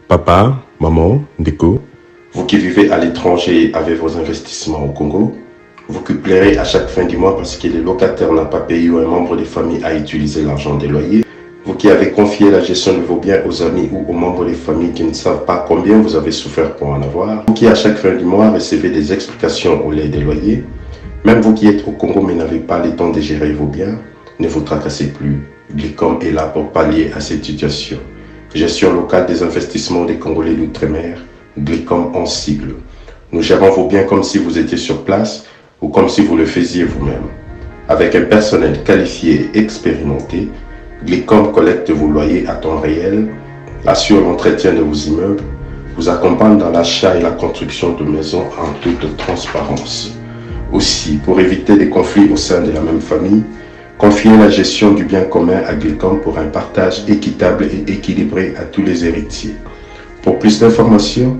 Papa, maman, Ndeko, vous qui vivez à l'étranger avec vos investissements au Congo, vous qui pleurez à chaque fin du mois parce que le locataire n'a pas payé ou un membre de famille a utilisé l'argent des loyers, vous qui avez confié la gestion de vos biens aux amis ou aux membres des familles qui ne savent pas combien vous avez souffert pour en avoir, vous qui à chaque fin du mois recevez des explications au lait des loyers, même vous qui êtes au Congo mais n'avez pas le temps de gérer vos biens, ne vous tracassez plus. Glicom est là pour pallier à cette situation. Gestion locale des investissements des Congolais d'outre-mer, Glicom en sigle. Nous gérons vos biens comme si vous étiez sur place ou comme si vous le faisiez vous-même. Avec un personnel qualifié et expérimenté, Glicom collecte vos loyers à temps réel, assure l'entretien de vos immeubles, vous accompagne dans l'achat et la construction de maisons en toute transparence. Aussi, pour éviter des conflits au sein de la même famille, confiez la gestion du bien commun à Glicom pour un partage équitable et équilibré à tous les héritiers. Pour plus d'informations,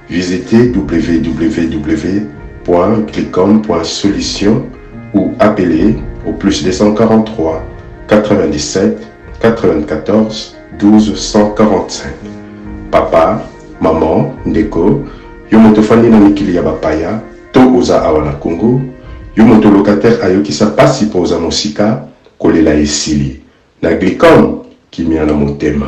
visitez www.glicom.solution ou appelez au plus 243 97 94 12 145. Papa, maman, Ndeko, yo motofani na mikili ya bapaya, to oza awana Congo, yo moto locataire ayokisa pasi po oza mosika, kolela esili. Na Glicom, kimia na motema.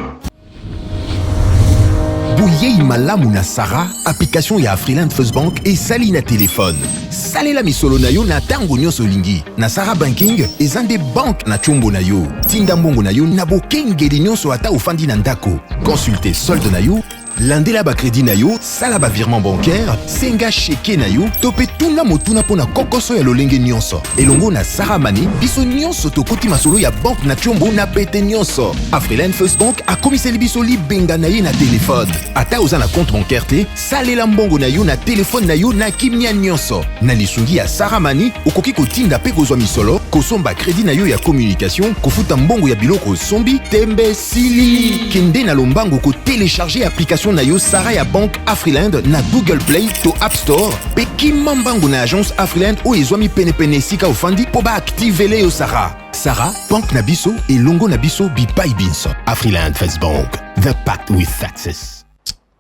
Bouyei malamu na Sarah, application ya Afriland First Bank et sali na téléphone. Salela misolo na yo na tango nyonso lingi. Na Sarah Banking, ezande bank na chombo na yo. Tinda mbongo na yo na bokengeli nyonso ata ofandi na ndako. Consultez solde na yo, landela ba crédit na yo, sala ba virement bancaire, senga cheke na yo, tope tuna motuna pona kokoso ya lolenge nyonso. Elongo na Sarah Money, biso nyonso tokoti masolo ya bank na chombo na pete nyonso. Afriland First Bank a komiseli biso libenga na ye na téléphone. Ata oza na compte bancaire te, salela mbongo na yo na téléphone na yo na kimia nyonso. Na lisungi ya Sarah Money, okoki kotinda pe kozwa misolo, kosomba crédit na yo ya communication, kofuta mbongo ya biloko sombi, tembe sili. Kende na lombango ko télécharger application na yo Sarah ya Bank Afriland na Google Play to App Store pe kimambango na agence Afriland o ezwami pene sika ofandi po ba activer yo Sarah. Sarah, Bank na biso et longo na biso bipai binso. Afriland First Bank, the pact with success.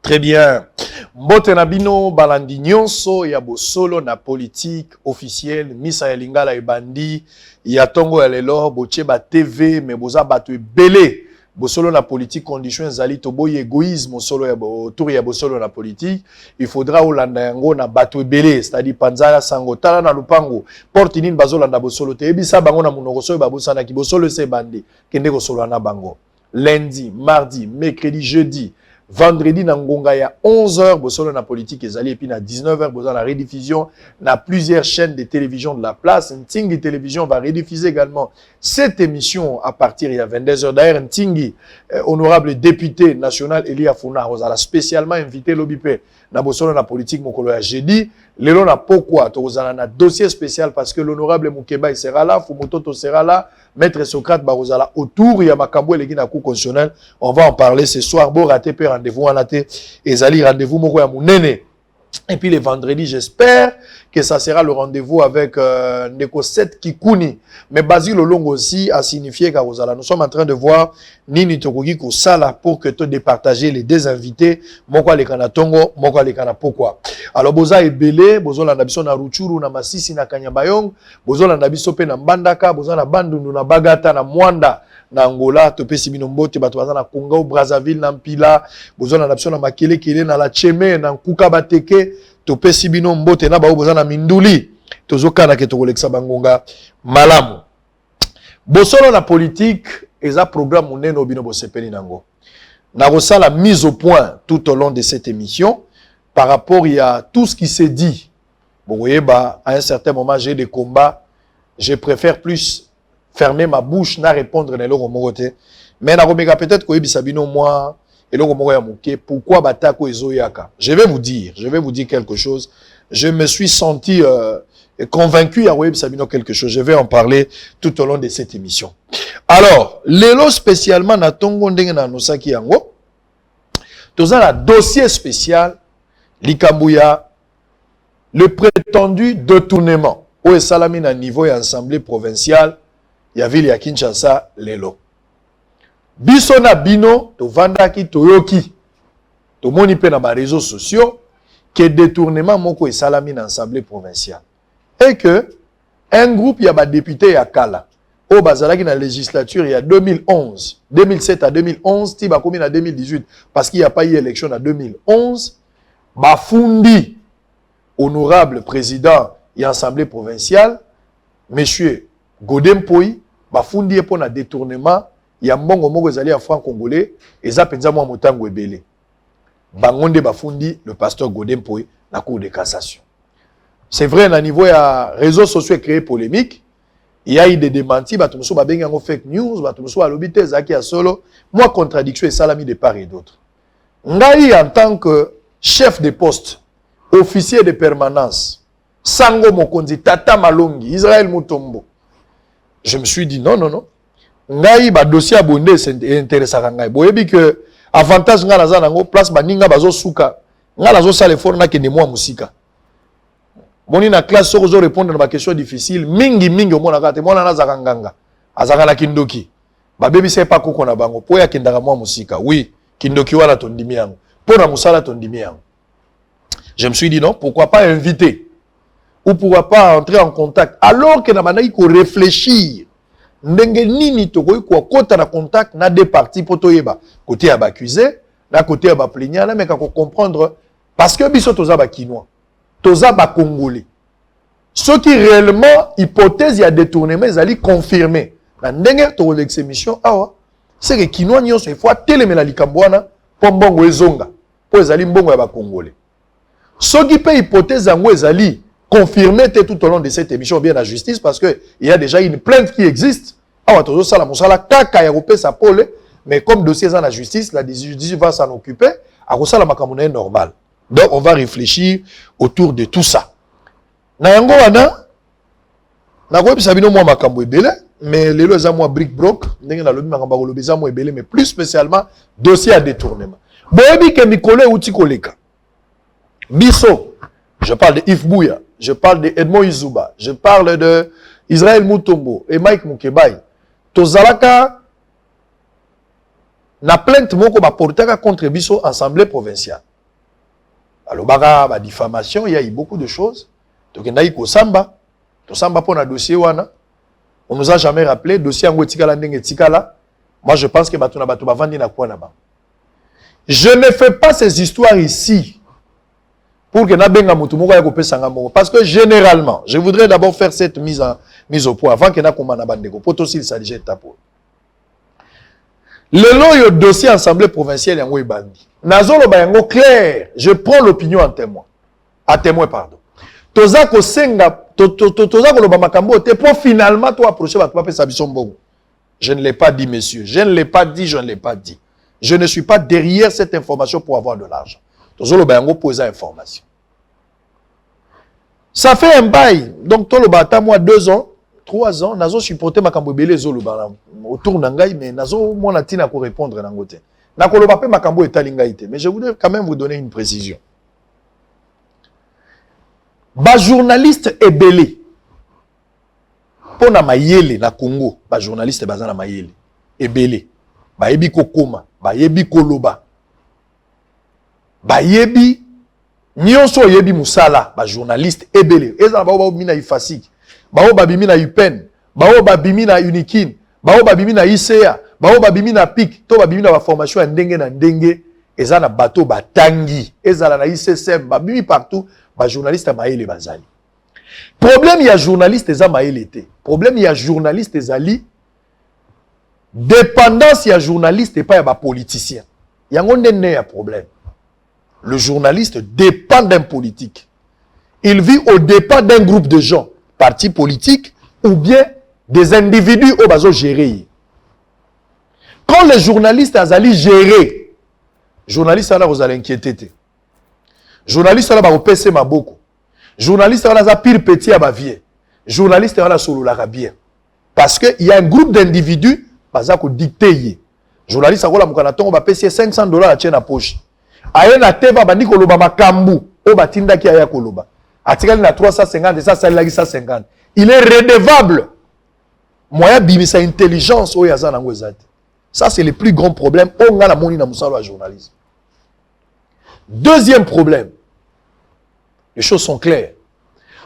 Très bien. Mbote na bino balandi nyonso ya bosolo na politique officielle misa ya lingala ebandi ya tongo ya lelo boche ba TV me boza bato ebele. Bosolo na politique condition zali to boy égoïsme solo ya autour ya bosolo na politique il faudra olanda yango na bato ebele c'est-à-dire panzala sango tala na lupango porte nini bazolanda bosolo te ebisa bango na munoko so babosana ki bosolo se bandi kende ko solo na bango lundi mardi mercredi jeudi vendredi na ngonga ya 11h bosolo na politique ezali et puis na 19h boza la rediffusion na plusieurs chaînes de télévision de la place. Ntingi Télévision va rediffuser également cette émission à partir de 22h. D'ailleurs Ntingi honorable député national Elia Funa Rosala spécialement invité l'OBP na bosolo na politique mokolo ya jeudi lelo na pourquoi tozana na dossier spécial parce que l'honorable Mukeba sera là, Fumototo sera là, maître Socrate Barozala autour ya makambo eleki na cour constitutionnelle. On va en parler ce soir. Bon raté pe rendez-vous en até ezali rendez-vous moko ya munene. Et puis le vendredi, j'espère que ça sera le rendez-vous avec Neko 7 Kikuni. Mais Basile Longo aussi a signifié qu'à Rosala. Nous sommes en train de voir Nini Tokogi Kosala pour que tu départager les deux invités. Moko le kana Tongo, moko le kana pourquoi. Alors Boza est belé, Bozo la nabiso na Ruchuru na Masisi na Kanyabayong, Bozo la nabiso pe na Mbandaka, Bozo na Bandundu na Bagata na Mwanda. Na Angola, topesi bino mbote bato baza na Congo, Brazzaville, na Mpila, bozo na napso na Makele Kele na la Cheme, na Nkuka Bateke, topesi bino mbote na bao boza na Minduli, tozoka na keto koleksa bangonga malamu. Bosolo na politique, eza programme muneno bino bosepeli nango. Na rosa la mise au point tout au long de cette émission par rapport à tout ce qui s'est dit. Bon, vous voyez, bah, à un certain moment, j'ai des combats, je préfère plus fermer ma bouche na répondre na eloko moko te mais na komeka peut-être ko yebisa bino moi eloko moko ya moke pourquoi batako ezoyaka. Je vais vous dire quelque chose. Je me suis senti convaincu ya yebisa bino quelque chose. Je vais en parler tout au long de cette émission. Alors lelo spécialement na tongo ndenge na nosaki yango toza la dossier spécial likambuya le prétendu détournement au esalami na niveau ya assemblée provinciale ya ville ya Kinshasa lelo. Biso na bino to vandaki toyoki to moni pe na ba réseaux sociaux que détournement moko et salami dans l'Assemblée provinciale et que un groupe y a ba député ya kala au bazalaki na législature il y a 2011 2007 à 2011 ti ba komi na 2018 parce qu'il y a pas eu élection en 2011 ba fundi honorable président et assemblée provinciale monsieur Godem Poi ba fundi pour na détournement ya mbongo moko ezali ya franc congolais eza penza mwa motango ebele bangonde ba fundi le pasteur Godem Poi la cour de cassation. C'est vrai à niveau ya réseaux sociaux créé polémique, il y a eu des démentis, batumso ba benga ngo fake news, batumso ba lobité zaki ya solo, moi contradiction et salami de part et d'autre. Ngai en tant que chef de poste, officier de permanence, Sango Mokonzi, Tata Malongi, Israël Mutombo. Je me suis dit non. Ngai ba dossier abondé c'est intéressant ngai. Boyebi que avantage nga naza nango place baninga bazo suka. Nga nazo sala effort na kende moi musika. Boni na classe soko zo répondre na ba question difficile mingi au mona kate mona na zaka nganga. Azaka na kindoki. Ba bebi c'est pas koko na bango. Po ya kendaka moi musika. Oui, kindoki wala tondimi yango. Po na musala tondimi yango. Je me suis dit non, pourquoi pas inviter ou pourquoi pas entrer en contact alors que na banaki ko réfléchir. Ndenge nini tokoyi ko kota na contact na deux parties poto yeba. Côté ya ba accusé, na côté ya ba plaignant, na meka ko comprendre parce que biso toza ba kinois. Toza ba congolais. Ce qui réellement hypothèse ya détournement ezali confirmé. Na ndenge to l'exémission awa, c'est que kinois nyonso fois telemela likambo wana po mbongo ezonga. Po ezali mbongo ya ba congolais. Ce qui peut hypothèse yango ezali confirmé tout au long de cette émission bien la justice parce que il y a déjà une plainte qui existe. Awa tozo sala musala kaka ya kopé sa pole mais comme dossier dans la justice, la justice va s'en occuper, a kosala makambo est normal. Donc on va réfléchir autour de tout ça. Na yango wana na ko bisa bino mo makambo ebele mais lelo eza mo brick broke ndenge na lobi makambo ko lobeza mo ebele mais plus spécialement dossier à détournement. Boyebi ke mikolo uti koleka. Biso, je parle de Yves Bouya, je parle de Edmond Izuba, je parle de Israël Mutombo et Mike Mukebai. Tozalaka na plainte moko ba portaka contre biso assemblée provinciale. Alors ba diffamation, il y a eu beaucoup de choses. Donc il y a eu samba, to samba pour un dossier wana. On nous a jamais rappelé dossier ngo tikala ndenge tikala. Moi je pense que batuna bato ba vandi na kwa na ba. Je ne fais pas ces histoires ici pour que na benga mutu moko ya kopesa ngamo parce que généralement, je voudrais d'abord faire cette mise au point avant que na komana bandeko poto s'il s'agit de tapo. Le lo dossier assemblée provinciale yango ebandi. Nazolo ba yango clair, je prends l'opinion en témoin. À témoin pardon. Toza ko senga toza ko loba makambo te pour finalement toi approcher ba pesa biso mbongo. Je ne l'ai pas dit monsieur, je ne l'ai pas dit. Je ne suis pas derrière cette information pour avoir de l'argent. Tozolo ba yango poser information. Ça fait un bail. Donc tolo ba ta moi 2 ans 3 ans, nazo supporter makambo belé zolo ba autour nangai mais nazo mona tina ko répondre nango te. Na ko loba pe makambo etalingai te, mais je voudrais quand même vous donner une précision. Ba journaliste ebelé. Pona mayele na Congo, ba journaliste bazana mayele ebelé. Ba yebi kokoma, ba yebi koloba. Ba yebi nyonso yebi musala, ba journaliste ebelé. Ezala ba mina ifasik. Bao babimi na UPEN, bao babimi na Unikin, bao babimi na ICA, bao babimi na PIC, to babimi na formation ndenge na ndenge, eza na bateau batangi, ezala na ICSM, babimi partout, ba journaliste maele bazali. Problème ya journaliste eza maele te. Problème ya journaliste ezali dépendance ya journaliste et pas ya ba politicien. Yango ndene ya problème. Le journaliste dépend d'un politique. Il vit au dépend d'un groupe de gens. Partis politiques ou bien des individus au bazo gérer. Quand les journalistes azali gérer, journalistes là vous allez inquiéter. Journalistes là ba pese maboko. Journalistes là za pire petit à bavier. Journalistes là solo la bien. Parce que il y a un groupe d'individus baza ko dicter. Journaliste akola mukana tongo ba pese $500 à tien na poche. Aye na teva bandi ko loba makambu o batinda ki aya ko loba. Atikali na 350 et ça salaki 150. Il est redevable. Moya bimisa intelligence o yaza nango ezate. Ça c'est le plus grand problème on nga na moni na musalo wa journalisme. Deuxième problème. Les choses sont claires.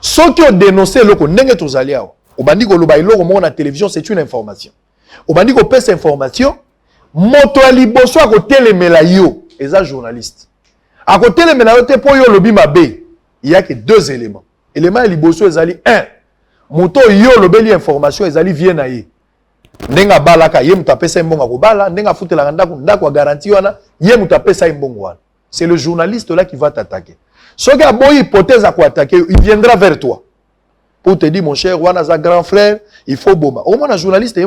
Ceux qui ont dénoncé le Ndenge Tozalia, au bandi ko loba iloko mo na télévision, c'est une information. Au bandi ko pèse information, moto aliboso a côté les melayo, et un journaliste. À côté les melayo te po yo lobi mabe. Il y a que deux éléments. Élément liboso ezali un. Moto yo lobeli information ezali vie na ye. Ndenga balaka ye mutapesa mbonga ko bala, ndenga futela ndako garantie wana, ye mutapesa mbonga wana. C'est le journaliste là qui va t'attaquer. Ce qui a bonne hypothèse à quoi attaquer, il viendra vers toi. Pour te dire, mon cher, wana za grand frère, il faut boma. Au moins, un journaliste,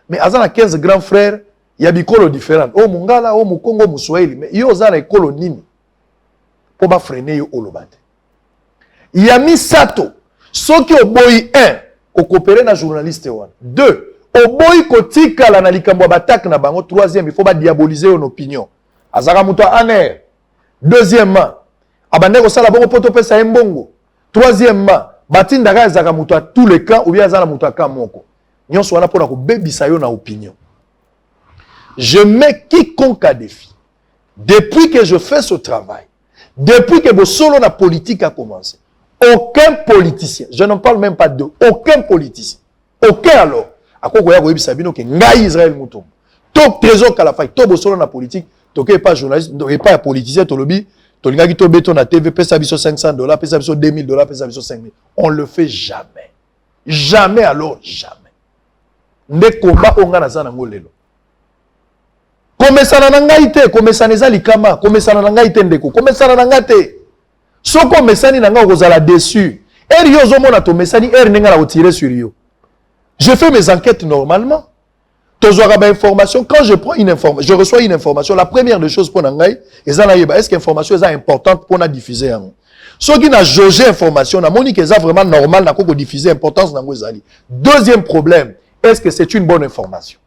mais à 15 grands frères, il y a des colos différents. Oh, mon gars là, oh, mon Congo, mon Swahili. Mais il y a des colos nini. Pour pas freiner au lobate. Il y a mis Sato. Ce qui ont boy un, au coopérer na journaliste. Deux, au boy kotika la na likambo batak na bango. Troisième, il faut pas diaboliser une opinion. Azara muto aner. Deuxièmement, abandé ko sala bongo poto pesa mbongo. Troisièmement, batindaka ezaka muto à tous les camps ou bien azala muto ka moko. Nyonso wana pona ko bebisa yo na opinion. Je mets quiconque à défi. Depuis que je fais ce travail, depuis que le solo la politique a commencé, aucun politicien, je n'en parle même pas de aucun politicien, aucun alors, à quoi goya goyebi sabino que ngai Israël muto. Top trésor kala fay, top solo la politique, toke pas journaliste, pas politicien to lobby. Tolingaki to beto na TV, pesa biso $500, pesa biso $2000, pesa biso 5000. On le fait jamais. Jamais alors, jamais. Nde combat onga na sana ngolelo. Komesana na ngai te, komesana eza likama, komesana na ngai te ndeko, komesana na ngate. Soko mesani na ngai kozala déçu. Er yo zo mona to mesani er nenga la retirer sur yo. Je fais mes enquêtes normalement. Information, quand je prends une information, je reçois une information, la première des choses pour Nangaï, est-ce que l'information est importante pour la diffuser? Ceux qui n'ont jaugé l'information, Monique est vraiment normal de diffuser l'importance dans vos alliés. Deuxième problème, est-ce que c'est une bonne information?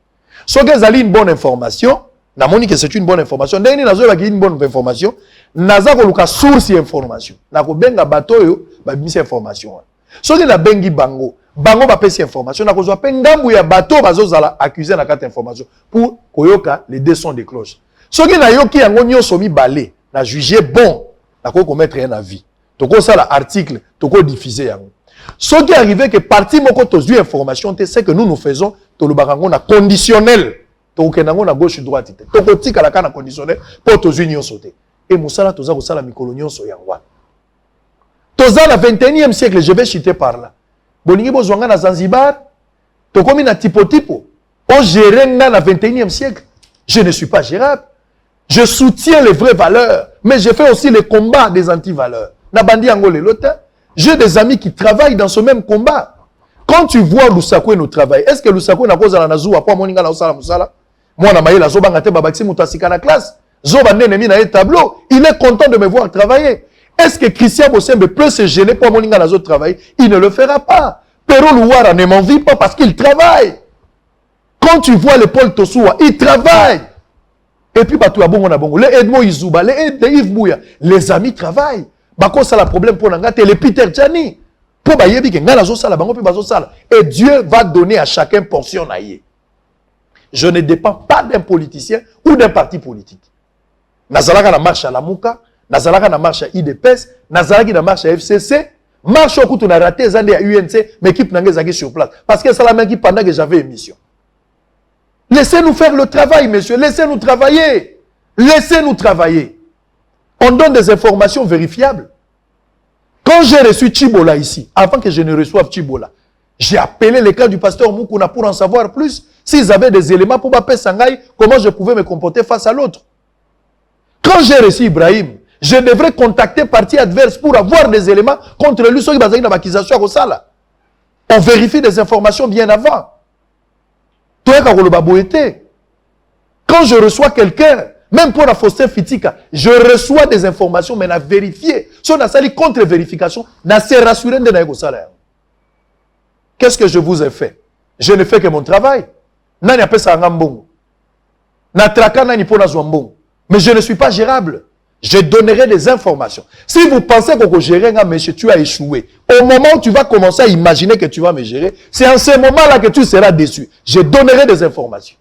Ceux qui ont une bonne information, Monique c'est une bonne information. Dès que vous avez une bonne information, vous avez une source d'information. Vous avez une information. Ceux qui ont bengi bango, bango ba pesi information na kozwa pe ngambu ya bato bazozala accuser na carte information pour koyoka les deux sons de cloche. Soki na yoki yango nyonso mi balé na juger bon na ko mettre un avis. Toko ça l'article toko diffuser yango. Soki arrivé que parti moko tozui information c'est que nous faisons to lo barango na conditionnel. Toko kenango na gauche droite te. Toko tika la kana conditionnel pour tozui nyonso te. Et musala toza ko sala mikolo nyonso yango. Toza la 21e siècle, je vais chuter par là. Boningi bozwanga na Zanzibar, tokomi na tipo. On gérait na 21e siècle. Je ne suis pas gérable. Je soutiens les vraies valeurs, mais je fais aussi les combats des anti-valeurs. Na bandi angole lota, j'ai des amis qui travaillent dans ce même combat. Quand tu vois Lusako et nous travaillons, est-ce que Lusako na koza na nazu apa moninga na osala musala? Moi na maïla zoba ngate babakisi mutasika na classe. Zoba nene mi na tableau, il est content de me voir travailler. Est-ce que Christian Bossembe peut se gêner pour mon dans autres travail? Il ne le fera pas. Pero Louara ne m'envie pas parce qu'il travaille. Quand tu vois le Paul Tosoua, il travaille. Et puis, les Edmond Izouba, les Yves Bouya, les amis travaillent. Bako ça le problème pour Nangate, les Peter Tchani. Pour Bayebi, et Dieu va donner à chacun portion naïe. Je ne dépends pas d'un politicien ou d'un parti politique. Nazalaka na marche à la Mouka. Nazalaka na marche à IDPS, Nazalaki na marche à FCC, marche au coup on a raté zande à UNC, mais équipe n'engage sur place. Parce que c'est la même qui pendant que j'avais émission. Laissez-nous faire le travail, monsieur. Laissez-nous travailler. Laissez-nous travailler. On donne des informations vérifiables. Quand j'ai reçu Chibola ici, avant que je ne reçoive Chibola, j'ai appelé les cas du pasteur Moukouna pour en savoir plus. S'ils avaient des éléments pour m'appeler Sangaï, comment je pouvais me comporter face à l'autre. Quand j'ai reçu Ibrahim, je devrais contacter parti adverse pour avoir des éléments contre lui. On vérifie des informations bien avant. Quand je reçois quelqu'un, même pour la Faustin Fitika, je reçois des informations, mais à vérifier. Si on a sali contre-vérification, na se rassurer de naïgo salaire. Qu'est-ce que je vous ai fait? Je ne fais que mon travail. Nani appelle ça ngambongo. Na traka nani pona zwambongo. Mais je ne suis pas gérable. Je donnerai des informations. Si vous pensez que vous gérez, monsieur, tu as échoué. Au moment où tu vas commencer à imaginer que tu vas me gérer, c'est en ce moment-là que tu seras déçu. Je donnerai des informations.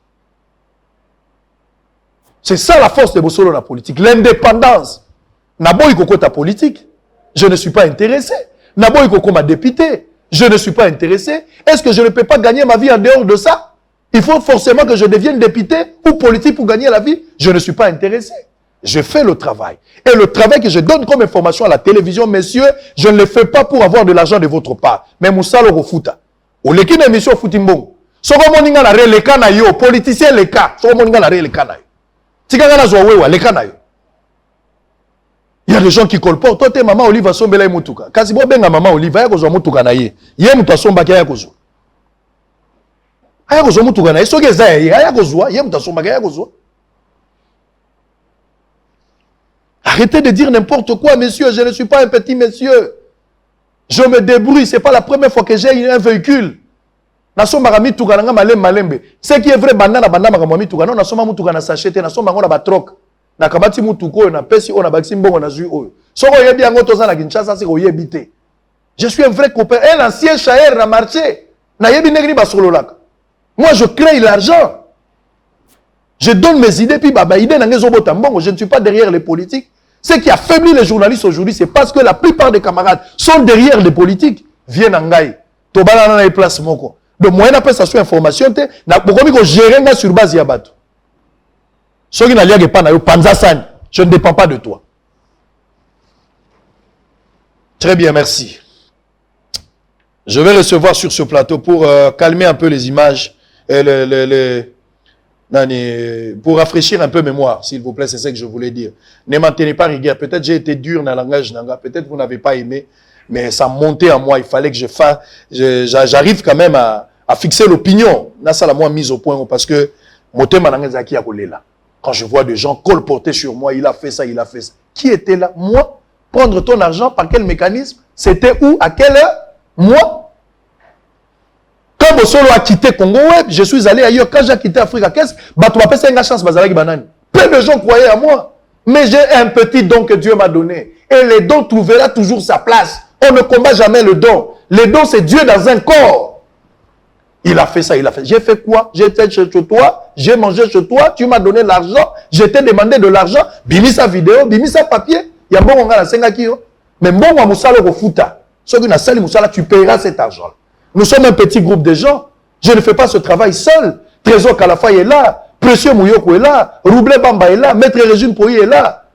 C'est ça la force de Bossolo la politique. L'indépendance. Naboy Koko ta politique. Je ne suis pas intéressé. Naboy Koko ma député. Je ne suis pas intéressé. Est-ce que je ne peux pas gagner ma vie en dehors de ça? Il faut forcément que je devienne député ou politique pour gagner la vie? Je ne suis pas intéressé. Je fais le travail. Et le travail que je donne comme information à la télévision, messieurs, je ne le fais pas pour avoir de l'argent de votre part. Mais Moussalo Rofuta. Ou l'équipe d'émission Foutimbong. Soko moninga la re le kana yo. Politicien le cas. Soko moninga la re le kana yo. Tika gana zo wewa le kana yo. Il y a des gens qui colportent. Toi, t'es maman Olive Sombela et Moutuka. Kasi bo benga maman Olive, ya kozo Moutuka na ye. Ye muta somba kia ya kozo. Aya kozo Moutuka na ye. Soke za ye. Aya kozo. Ye muta somba kia ya kozo. Arrêtez de dire n'importe quoi, messieurs. Je ne suis pas un petit monsieur. Je me débrouille. C'est pas la première fois que j'ai un véhicule. Nasomba Moutuka na malembe. Ce qui est vrai, banana Moutuka. Non, nasomba Moutuka na sachete. Nasomba ngona batroc. Na kabati mutuko na pesi ona bakisi mbongo na zui oyo. Soko yebi yango toza na Kinshasa siko yebi te. Je suis un vrai copain, un ancien chaer na marché. Na yebi negri basololaka. Moi je crée l'argent. Je donne mes idées puis baba idée na ngezo bota mbongo, je ne suis pas derrière les politiques. Ce qui affaiblit les journalistes aujourd'hui, c'est parce que la plupart des camarades sont derrière les politiques. Viennent en gaï. Tobala na place moko. Donc moyen appelle ça sur information te na bokomi ko gérer nga sur base ya bato. Je ne dépends pas de toi. Très bien, merci. Je vais recevoir sur ce plateau pour calmer un peu les images, pour rafraîchir un peu mémoire, s'il vous plaît, c'est ce que je voulais dire. Ne maintenez pas rigueur. Peut-être j'ai été dur dans le langage nanga, peut-être vous n'avez pas aimé, mais ça montait en moi. Il fallait que je fasse. J'arrive quand même à fixer l'opinion. Là, ça l'a moi mise au point parce que moté manangezaki a collé là. Quand je vois des gens colporter sur moi, il a fait ça, il a fait ça. Qui était là? Moi? Prendre ton argent, par quel mécanisme? C'était où? À quelle heure? Moi? Quand Bossolo a quitté Congo Web, je suis allé ailleurs. Quand j'ai quitté Africa, qu'est-ce que tu as une chance, Bazalaki Banani? Plein de gens croyaient à moi. Mais j'ai un petit don que Dieu m'a donné. Et le don trouvera toujours sa place. On ne combat jamais le don. Le don, c'est Dieu dans un corps. Il a fait ça, il a fait. J'ai fait quoi? J'ai été chez toi, j'ai mangé chez toi, tu m'as donné l'argent, je t'ai demandé de l'argent, bimi sa vidéo, bimi sa papier. Il y a bon on a la 5 kilo. Mais bon on musala refuta. Ceux qui n'a sali musala, tu paieras cet argent. Nous sommes un petit groupe de gens. Je ne fais pas ce travail seul. Trésor Kalafa est là, Précieux Mouyoko est là, Roublé Bamba est là, Maître Régine Poyi est là.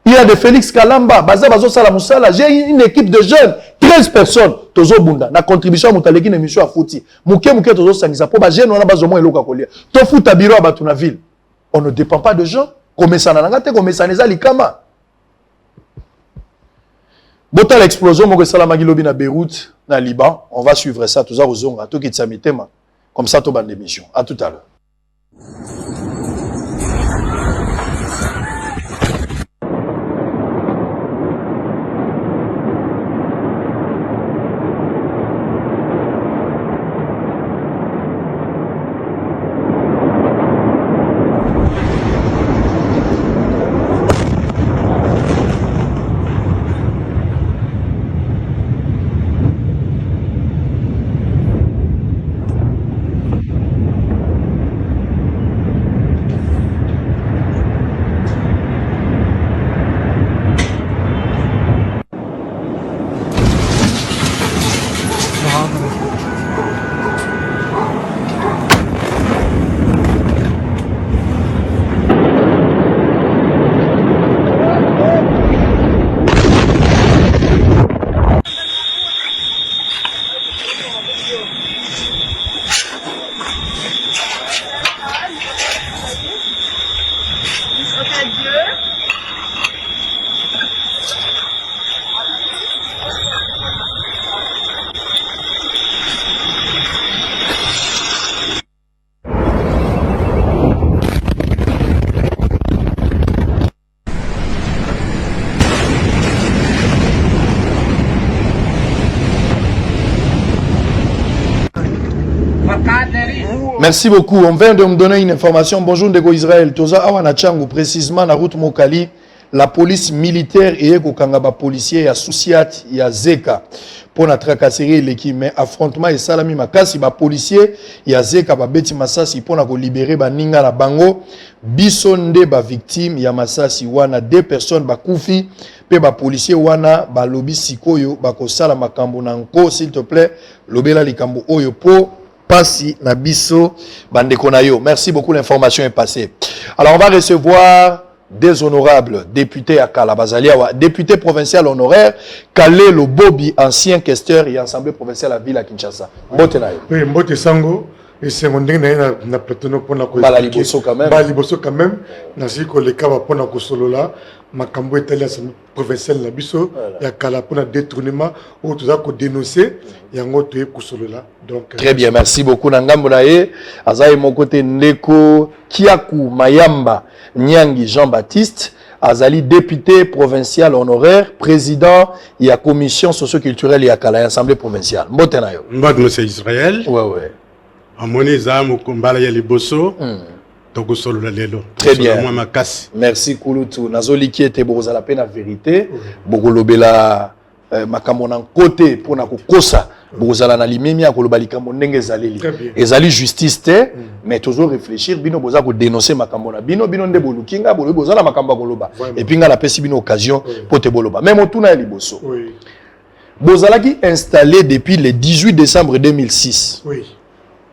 Il y a de Félix Kalamba, Baza Bazo Salamoussala. J'ai une équipe de jeunes, 13 personnes. Tozo Bunda, na contribution à Moutaleki n'émission à Fouti. Mouké Tozo Sangisa. Pour Bagé, on a besoin de l'eau Kakolia. Tofu Tabiro à Batuna ville. On ne dépend pas de gens. Comme ça n'a pas comme ça n'est Likama. Bota l'explosion, Mogo Salamagilobi na Beyrouth, na Liban. On va suivre ça, tout ça aux ongles, à tout qui est comme ça, tout bande d'émission. À tout à l'heure. Merci beaucoup. On vient de me donner une information. Bonjour Ndeko Israël. Toza Awana Changu, précisément la route Mokali. la police militaire et kokanga ba policier ya Sousiat ya Zeka pour na tracasserie l'équipe mais affrontement et salami makasi ba policier ya Zeka ba beti masasi pour na ko libérer ba ninga na bango bisonde ba victime ya masasi wana 2 personnes ba kufi pe ba policier wana ba lobi sikoyo ba ko sala makambo na nko s'il te plaît lobela likambo oyo po pasi na biso bande konayo. Merci beaucoup, l'information est passée. Alors on va recevoir des honorables députés à Kalabazalia, député provincial honoraire, Kalé Lobobi, ancien questeur et assemblée provinciale à la ville à Kinshasa. Mbote nayo. Oui, Mbote Sango, et c'est mon dernier na platono pour na Bala liboso quand même. Bala liboso quand même. Na siko le kaba pour na kosolo là, makambo italien assemblée provinciale na biso, ya Kala pour na détournement ou tout ça ko dénoncer, yango to kosolo là. Donc très bien, merci beaucoup Nangambo nae, azaye mon côté Ndeko Kiaku Mayamba Nyangi Jean-Baptiste, azali député provincial honoraire, président de la commission socio-culturelle et à la assemblée provinciale. Mbotenayo. Mbad monsieur Israël. Ouais. Amoni zamu kumbala ya liboso. Toko solo la lelo. Très bien. Merci Kouloutou. Nazoli qui était bozala la peine la vérité. Bogolobela makambo na côté pour na kokosa. Bozala na limemi ya koloba likambo ndenge ezaleli. Ezali justice te, mais toujours réfléchir bino boza ko dénoncer makambo na bino nde bolukinga bolo bozala makambo koloba. Et puis nga la pesi bino occasion pour te boloba. Même otuna ya liboso. Oui. Bozala qui installé depuis le 18 décembre 2006. Oui.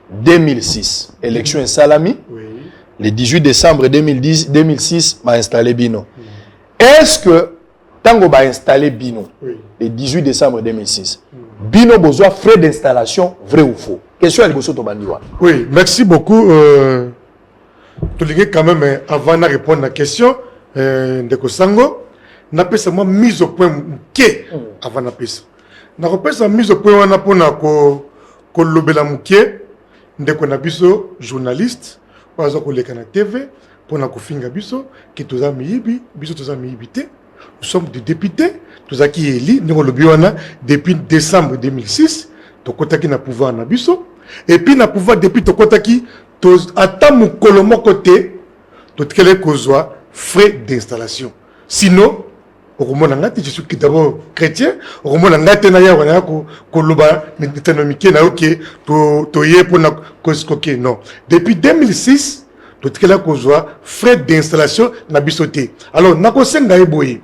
2006, élection Salami. Oui. Le 18 décembre 2006 m'a installé bino. Est-ce que Tango va installer Bino le 18 décembre 2006. Bino besoin frais d'installation, vrai ou faux? Question à Liboso Tobandiwa. Oui, merci beaucoup. Tout le quand même, avant de répondre à la question, de Kosango, n'a pas seulement mise au point que avant de ça. N'a pas mise au point on a pour na ko lobela muke, de ko na biso journaliste, par exemple le Canal TV, pour na ko finga biso, qui tous a miibi, biso tous a miibité. Nous sommes des députés, tous qui élis, nous avons depuis décembre 2006, tout côté qui n'a pouvoir na biso, et puis n'a pouvoir depuis tout côté qui, attend mon colomo côté, tout quel soit frais d'installation. Sinon, au moment où je suis d'abord chrétien, au moment où je suis non. Depuis 2006, tout quel soit frais d'installation na bisoté. Alors, n'a pas boye.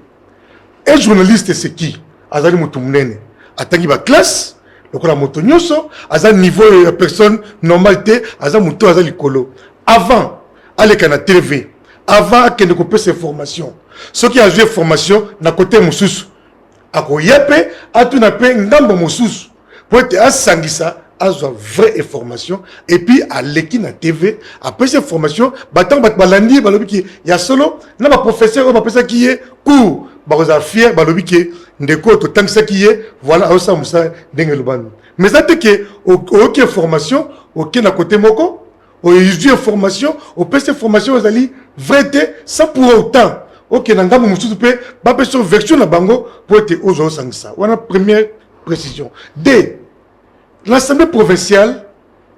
Un journaliste, c'est qui? Azali Moutoumnene. Atangi ba classe, le kola motonyoso, azali niveau de personne normalité, azali mouto, azali kolo. Avant, aller à la TV, avant qu'il ne coupe ses formations. Ceux qui ont joué formation, n'a côté moussous. A koyepe, a tout n'a pas ngambo moussous. Pour être à Sangisa, a une vraie information. Et puis, à l'équipe na TV, après cette formation, battant balandi, balobi qui, y a solo, n'a pas professeur, on ça qui est cours. Baroza fier balobi ke ndeko to tant qui est voilà ça musa dengeluban mais ça que OK formation OK na côté moko au étudier formation au PC formation aux ali vérité sans pour autant OK na ngamu musu pe ba pe sur version na bango pour être aux sangisa voilà première précision D l'assemblée provinciale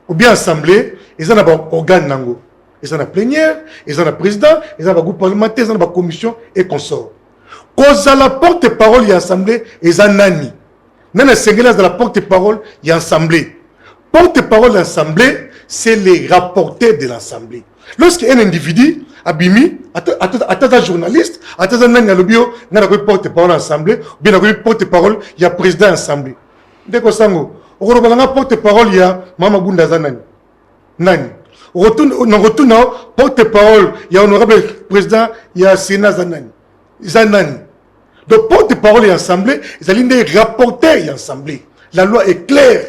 ou bien assemblée ils en ont organe nango ils en a plénière ils en a président ils en a groupe parlementaire ils en a commission et consort. Cause à la porte-parole, il y a assemblée, et ça nani. Nana Sengelas de la porte-parole, il y a assemblée. Porte-parole de l'assemblée, c'est les rapporteurs de l'assemblée. Lorsqu'un individu, abimi, un journaliste, un nani alobio, n'a pas porte-parole de l'assemblée, ou bien n'a porte-parole, il y a président de l'assemblée. Dès qu'on s'en va, on retourne porte-parole, il y a Mama Bunda Zanani. Nani. On retourne porte-parole, il y a honorable président, il y a Sénat Zanani. Zanani. Donc, porte-parole et assemblée, ils ont des rapporteurs et assemblée. La loi est claire.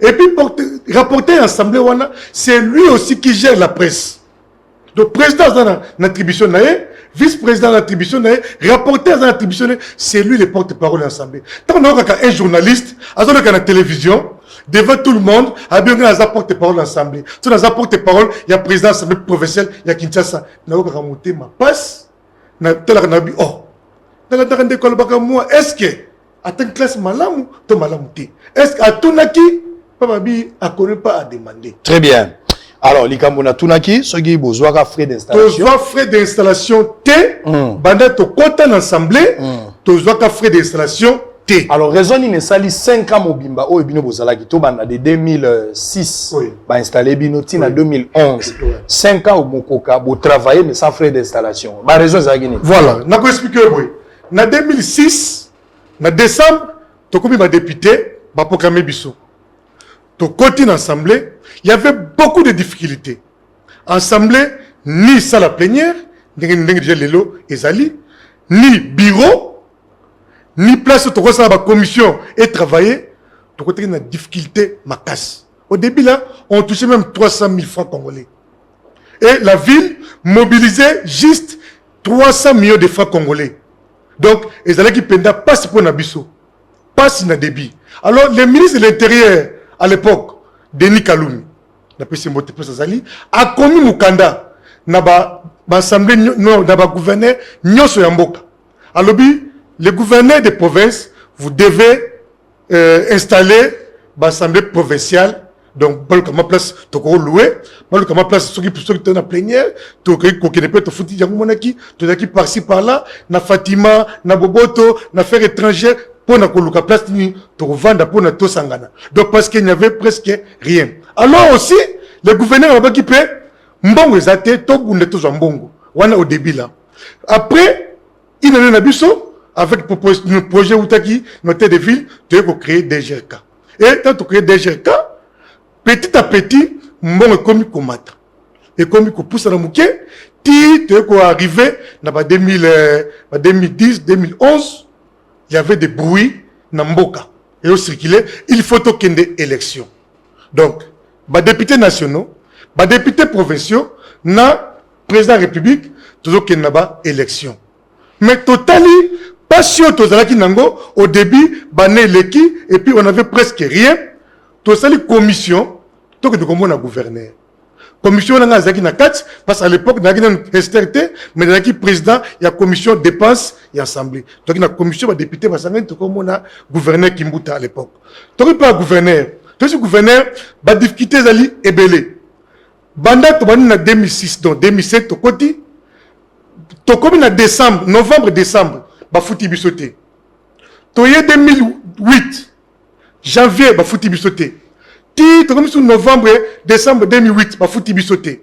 Et puis, rapporteur et assemblée, c'est lui aussi qui gère la presse. Donc, président dans l'attribution, vice-président dans l'attribution, rapporteur dans l'attribution, c'est lui le porte-parole et assemblée. Tant qu'on a un journaliste, à la télévision, devant tout le monde, à bien un porte-parole l'assemblée. Si on a un porte-parole, il y a président de l'assemblée professionnelle, il y a Kinshasa. On a remonté ma passe, oh. Est-ce que à ta classe malamu to malamuté est-ce que à tout naki papabi a connaît pas à demander. Très bien. Alors, Likambona Tunaki, ceux qui besoin frais d'installation. Tu frais d'installation T, pendant tu comptes en assemblée, tu frais d'installation T. Alors, raison il sali 5 ans mobimba o ebino bozala ki to banda de 2006 ba installé bino tina 2011. 5 ans au mokoka bo travailler mais sans frais d'installation. Ba raison za gini. Voilà, na ko expliquer boy. Na 2006, na décembre, tu comme ba député ba proclamer biso. Tu continue l'assemblée, il y avait beaucoup de difficultés. Assemblée, ni salle à plénière, ni bureau, ni place où la commission et travailler, tu as une difficulté ma casse. Au début là, on touchait même 300 000 francs congolais. Et la ville mobilisait juste 300 millions de francs congolais. Donc, les allés qui pendaient pas pour Nabiso, pas si na débit. Alors, le ministre de l'Intérieur, à l'époque, Denis Kaloumi, a commis Mukanda, n'a assemblée, n'a pas gouverneur, Nyoso Yamboka. Alors, les gouverneurs des provinces, vous devez installer l'assemblée provinciale. Donc, pour ma place, tu peux louer. Pour ma place, ceux qui sont en plénière, tu peux te foutre Yangomonaki, tu es par-ci par-là, na Fatima, na Boboto, na affaires étrangères. Pour na koluka place ni to vendre pour na to sangana. Donc parce qu'il n'y avait presque rien. Alors aussi le gouverneur là-bas qui peut mbongo ezate to bunde to mbongo. Wana au début là. Après il en a biso avec le projet Outaki noté de ville tu veux créer des GRK. Et quand tu crées des GRK petit à petit mbongo comme combattre. Et comme il pousse na muké ti tu veux arriver na 2010 2011 il y avait des bruits dans Mboka. Et au circulé, il faut qu'il y ait des élections. Donc, les députés nationaux, les députés provinciaux, le président de la République, toujours qu'il y ait des élections. Mais totalement, pas sûr au début, et puis on avait presque rien. Tout ça, les commissions, tout que nous avons gouverneur. Commission na zaki na 4 parce qu'à l'époque na gina STRT mais na qui président il y a commission dépenses et assemblée donc na commission ba député ba sangani to comme na gouverneur Kimbuta à l'époque donc pas gouverneur to ce gouverneur ba difficulté zali ebelé banda to bani na 2006 donc 2007 to koti to comme na décembre novembre décembre ba futi bisoté to ye 2008 janvier ba futi bisoté Ti, comme sur novembre, décembre 2008, bah fouti bisoté.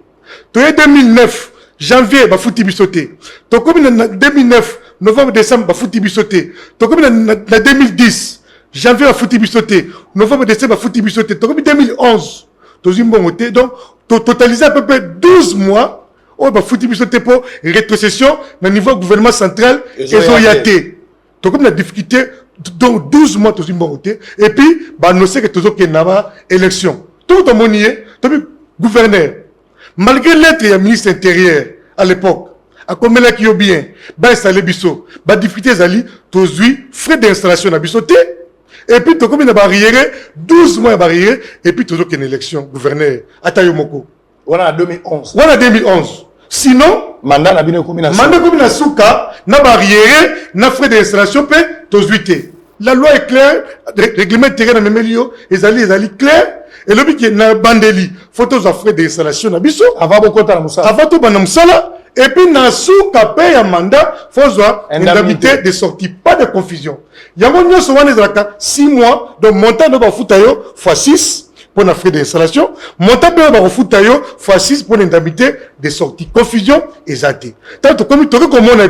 Toi 2009, janvier, bah fouti bisoté. Toi comme 2009, novembre, décembre, bah fouti bisoté. Toi comme 2010, janvier, bah fouti bisoté. Novembre, décembre, bah fouti bisoté. Toi comme 2011, toi une bonne montée. Donc, totalisé à peu près 12 mois, oh bah fouti bisoté pour rétrocession, au niveau gouvernement central, et Zoyaté. Toi comme la difficulté. Donc 12 mois tous une bonne côté et puis bah nous sait que toujours qu'il y a élection tout le monde y est gouverneur malgré l'être du ministre intérieur à l'époque à combien là qui est bien bah installer biso bah difficulté zali tous 8 frais d'installation à bisoté et puis tout comme il a barrière 12 mois barrière et puis toujours qu'il y a une élection gouverneur Atayomoko voilà 2011 voilà 2011 sinon mandat na bino combien na souka na barrière na frais d'installation pe tous 8. La loi est claire, le règlement intérieur dans mes milieux, les alliés clair, et le but qui est dans bandeli, photos à frais d'installation, avant beaucoup de temps, avant tout banamsala, et puis dans sous paye un mandat, faut avoir une indemnité de sortie, pas de confusion. Il y a un souvent les 6 mois, donc montant de bafoutayo fois 6 pour les frais d'installation, montant de bafoutayo fois 6 pour l'indemnité de sortie. Confusion exacte. Tant que comme tu comme on est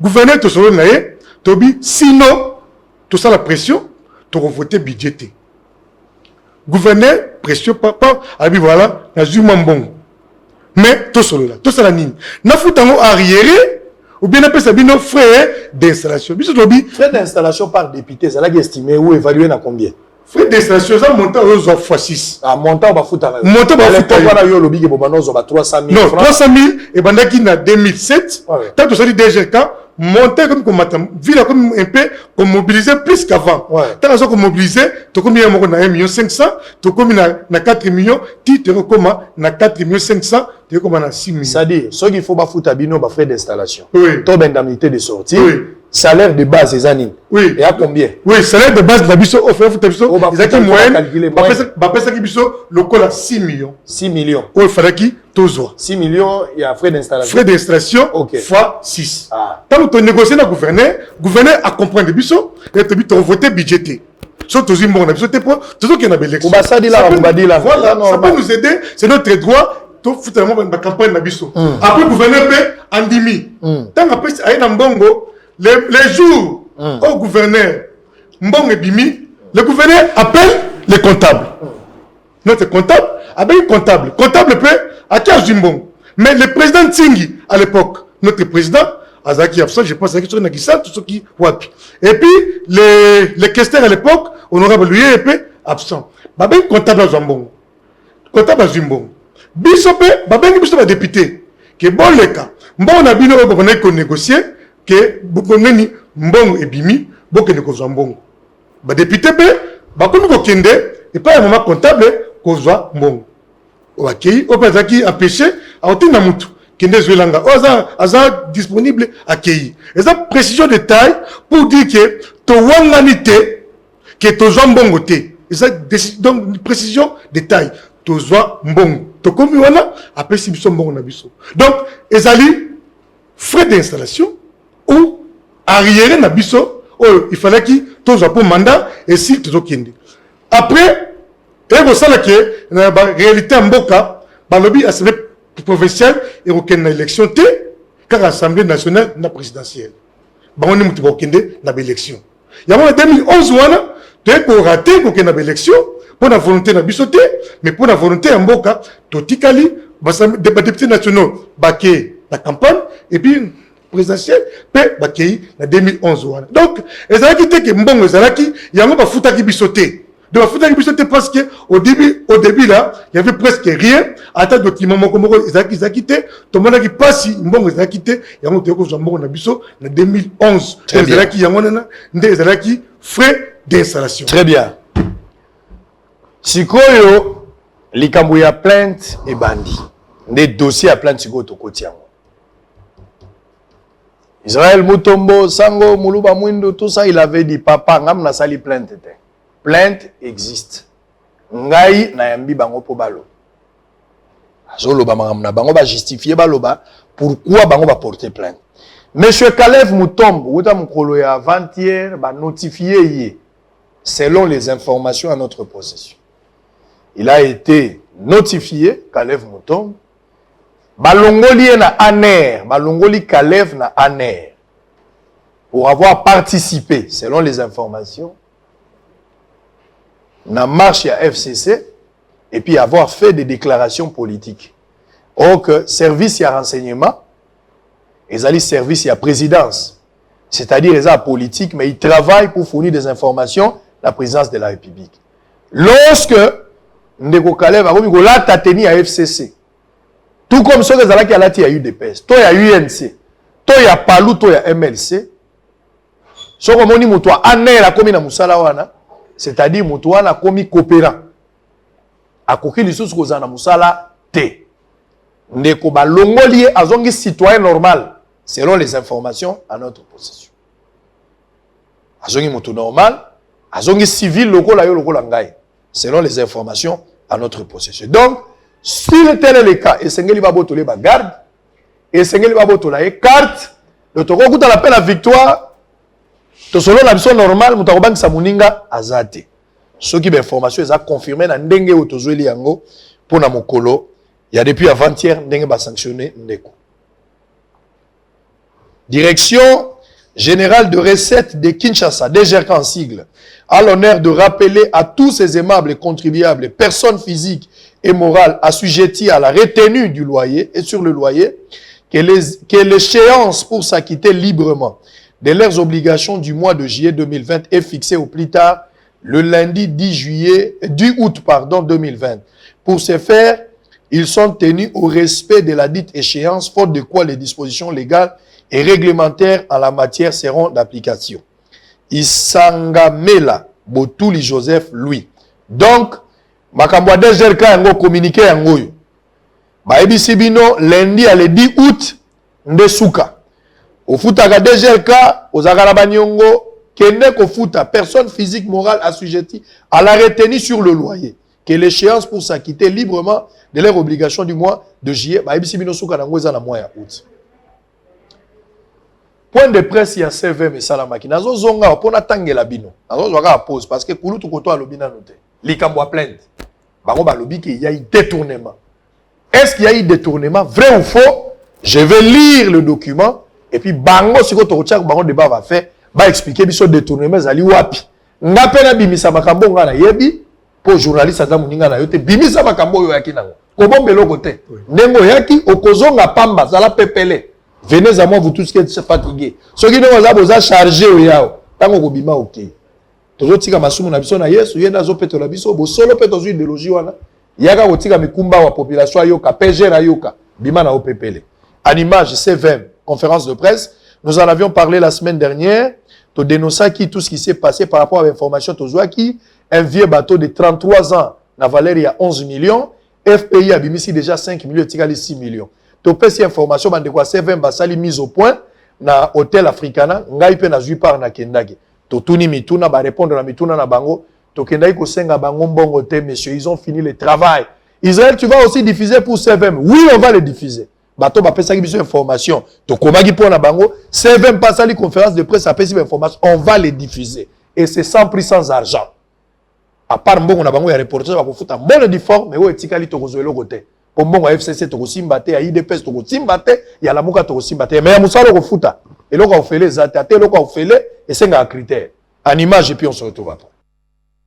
gouverneur te solo naé, tobi sinon tout ça la pression, tu vas voter budgété. Gouverneur, pression, papa, abi voilà, na zuma mbongo. Mais tout ça là, tout ça la nini. Na foutango arriéré, ou bien appelle ça bino frais d'installation. Frais d'installation par député, ça l'a estimé ou évalué à combien? Frais d'installation, ça monte aux fois 6. Ah, montant va foutre. Montant va foutre. Voilà, yo lobby, bon, 300 000. Non, 300 000, et bandaki na 2007, tant que ça dit DGK, monter comme combattant, ville comme un peu, comme mobiliser plus qu'avant. Tant que ça comme mobiliser, tu comme il y a 1,5 million, tu comme il y a 4 millions, tu te comme na 4 millions 500, tu comme na 6 millions. C'est-à-dire, ce qu'il faut pas foutre à bino, frais d'installation. Oui. Taux d'indemnité de sortie. Oui. salaire de base, les années. Oui. Et à combien? Oui, salaire de base, la biso, offert, Oh, bah, ils ont moyenne, moyenne. le col à 6 millions. 6 millions. Oui, il fallait qu'il tozoa. 6 millions, il y a frais d'installation. Frais d'installation, Ok. fois 6. Ah. Tant que tu négocies le gouverneur a compris biso, et tu as voté budgété. Surtout, tu as voté pour tout ce qui est dans l'élection. Voilà, ça peut nous aider, c'est notre droit. Tout finalement la campagne na biso. Après gouverneur peut andimi. Tant après ay na mbongo les jours au gouverneur mbongo ebimi, le gouverneur appelle les comptables. Notre comptable appelle comptable. Comptable peut à Kazimbongo. Mais le président Tsingi à l'époque, notre président Azaki absent, je pense à qui Nakisa, tout ce qui wapi. Et puis les questeurs à l'époque, honorable lui est absent. Babé comptable à Zambongo. Comptable à Zimbongo. Bisope, babengi biso ba député que bon le cas mbongo na bino ko na ko négocier que bokongeni mbongo ebimi bokene ko zambongo ba député be ba komi ko kende et pas un moment comptable ko zwa mbongo okei opazaki empêché autina mutu kende zwelanga aza disponible akei eza précision de taille pour dire que to wanganité que to zambongo te eza donc précision de taille to zwa mbongo. Comme voilà, après si biso mbongo na biso. Donc, ezali frais d'installation ou arrière na biso, il fallait qu'il tozo pour mandat et si tozo kende. Après, et vous savez que la réalité en mboka, balobi assemblée provinciale et aucune élection té, car l'Assemblée nationale na présidentielle. Ba on est mutu kende na élection. Il y a en 2011 wana, tu pour rater aucune élection. Pour la volonté de bisoté, mais pour la volonté en boka, totikali, des députés nationaux, baké la campagne, et puis présidentielle, pe baké la 2011. Donc, les a quitté que mbongo, les a qui, il y a un peu fouta qui bisoté. De la fouta qui bisoté parce que au début là, il y avait presque rien. À ta document, les a quitté, tout le monde qui passe, mbongo, les a quitté, il y a un peu de mbongo na biso, en 2011. Les a qui, il y a un qui frais d'installation. Très bien. Sikoyo, likambo ya plainte et bandi. Des dossiers à plainte sikoyo tokoti yango. Israël Mutombo, Sango, Muluba Mwindo, tout ça, il avait dit, papa, ngam na sali plainte te. Plainte existe. Ngai na yambi bango po balo. Azolo ba ngam na bango ba justifier baloba pourquoi bango ba porter plainte. Monsieur Kalev Mutombo, outa mukolo ya avant-hier ba notifié yé selon les informations à notre possession. Il a été notifié, Kalev Mutombo, balongoli na aner, balongoli Kalev na aner, pour avoir participé, selon les informations, na marche à FCC, et puis avoir fait des déclarations politiques. Donc, service à renseignement, ils allaient service à présidence, c'est-à-dire les à politique, mais ils travaillent pour fournir des informations à la présidence de la République. Lorsque Ndeko Kalev a commis la tateni à FCC. Tout comme ceux qui a eu des PES. Toi, il y a UNC. Toi, il y a Palou, toi, il y a MLC. Ce qu'on dit, Moutoua, Anne, la commis na Moussala, c'est-à-dire Moutoua, la commis coopérant. A koki les choses qu'on a na Moussala, T. Ndeko ba longoli azongi citoyen normal, selon les informations à notre possession. Azongi Moutou normal, azongi civil, loko la yo, loko la ngai. Selon les informations à notre possession. Donc, si tel est le cas, et Sengeli va botoler ba garde, et Sengeli va botoler carte, le toko kuta l'appel à victoire, to selon la mission normale, mutakobangi samuninga azate. Ce qui d'information est confirmé dans ndenge otozweli yango pour na mokolo, il y a depuis avant-hier ndenge ba sanctionné ndeko. Direction générale de recettes de Kinshasa, DGRK en sigle, a l'honneur de rappeler à tous ces aimables contribuables, personnes physiques et morales assujetties à la retenue du loyer et sur le loyer, que l'échéance pour s'acquitter librement de leurs obligations du mois de juillet 2020 est fixée au plus tard le lundi 10 août 2020. Pour ce faire, ils sont tenus au respect de la dite échéance, faute de quoi les dispositions légales et réglementaires en la matière seront d'application. Isangamela Botuli Joseph Louis. Donc, makambo DGRK yango communiqué yango. Ba ebisi bino lundi à le 10 août ndesuka. Au foot à DGLK, aux Agarabanyongo, kende ko futa, personne physique, morale assujettie à la retenue sur le loyer. Que l'échéance pour s'acquitter librement de leur obligation du mois de juillet, bah ici binosuka na ngweza na mois ya août. Point de presse ya CVM et Salamaki. Nazo zonga pona tangela bino. Nazo zonga pause parce que kulu to koto alobina noté. Likambo a plainte. Bango balobi qu'il y a eu détournement. Est-ce qu'il y a eu détournement vrai ou faux? Je vais lire le document et puis bango siko to kotia bango débat va faire, va expliquer biso détournement zali wapi. Ngapena bimisa makambo nga na yebi pour journaliste ata muninga na yote bimisa makambo yo yaki nango. Kobombelo côté. Nengo yaki okozonga pamba zala pepele. Venez à moi vous tous qui êtes fatigués. Ceux qui n'ont pas besoin charger au yao. Tango kobima ok. Tozo tika masumu na biso na Yesu yenda zo peto la biso bo solo peto zo idéologie wana. Yaka kotika mikumba wa population ayoka PG na yoka bima na OPPL. En image CVM conférence de presse, nous en avions parlé la semaine dernière. To dénoncer qui tout ce qui s'est passé par rapport à l'information tozo qui un vieux bateau de 33 ans na valeur il y a 11 millions, FPI a bimisi déjà 5 millions tikali 6 millions. Topé si information bande quoi CVM basali mise au point na hôtel Africana ngai pe na zui par na kendaki to tuni mituna ba répondre na mituna na bango to kendaki ko senga bango mbongo te monsieur ils ont fini le travail. Israël tu vas aussi diffuser pour CVM. Oui on va le diffuser. Bato ba pesa ki biso information to komaki pour na bango CVM pasali conférence de presse a pesa information on va le diffuser et c'est sans prix sans argent. À part mbongo na bango ya reporter ba ko futa mbongo difforme mais o etikali to kozwelo côté. Pour mon FCC to simbate, à IDPS to simbate, il y a la muka to simbate. Mais il y a moussa le futa. Et là, on fait les attaques, là, on fait les, et c'est un critère. En image, et puis on se retrouve après.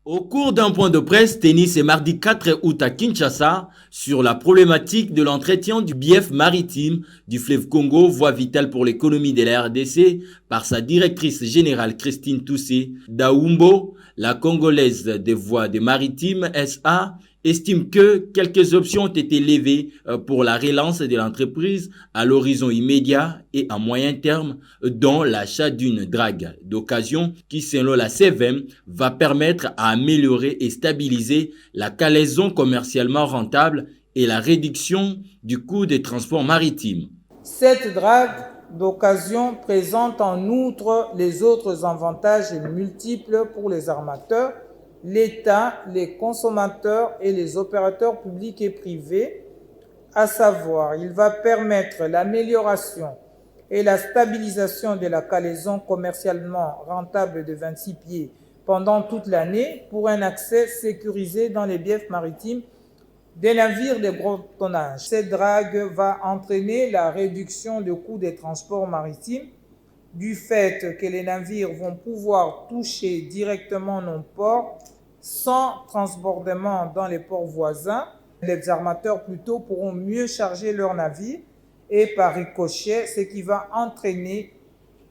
Au cours d'un point de presse tenu ce mardi 4 août à Kinshasa sur la problématique de l'entretien du bief maritime du fleuve Congo, voie vitale pour l'économie de la RDC, par sa directrice générale Christine Toussé Daoumbo, la Congolaise des voies des maritimes SA, estime que quelques options ont été levées pour la relance de l'entreprise à l'horizon immédiat et à moyen terme, dont l'achat d'une drague d'occasion qui, selon la CVM, va permettre à améliorer et stabiliser la calaison commercialement rentable et la réduction du coût des transports maritimes. Cette drague d'occasion présente en outre les autres avantages multiples pour les armateurs, l'État, les consommateurs et les opérateurs publics et privés, à savoir, il va permettre l'amélioration et la stabilisation de la calaison commercialement rentable de 26 pieds pendant toute l'année pour un accès sécurisé dans les biefs maritimes des navires de gros tonnage. Cette drague va entraîner la réduction du coût des transports maritimes du fait que les navires vont pouvoir toucher directement nos ports sans transbordement dans les ports voisins. Les armateurs plutôt pourront mieux charger leurs navires et par ricochet, ce qui va entraîner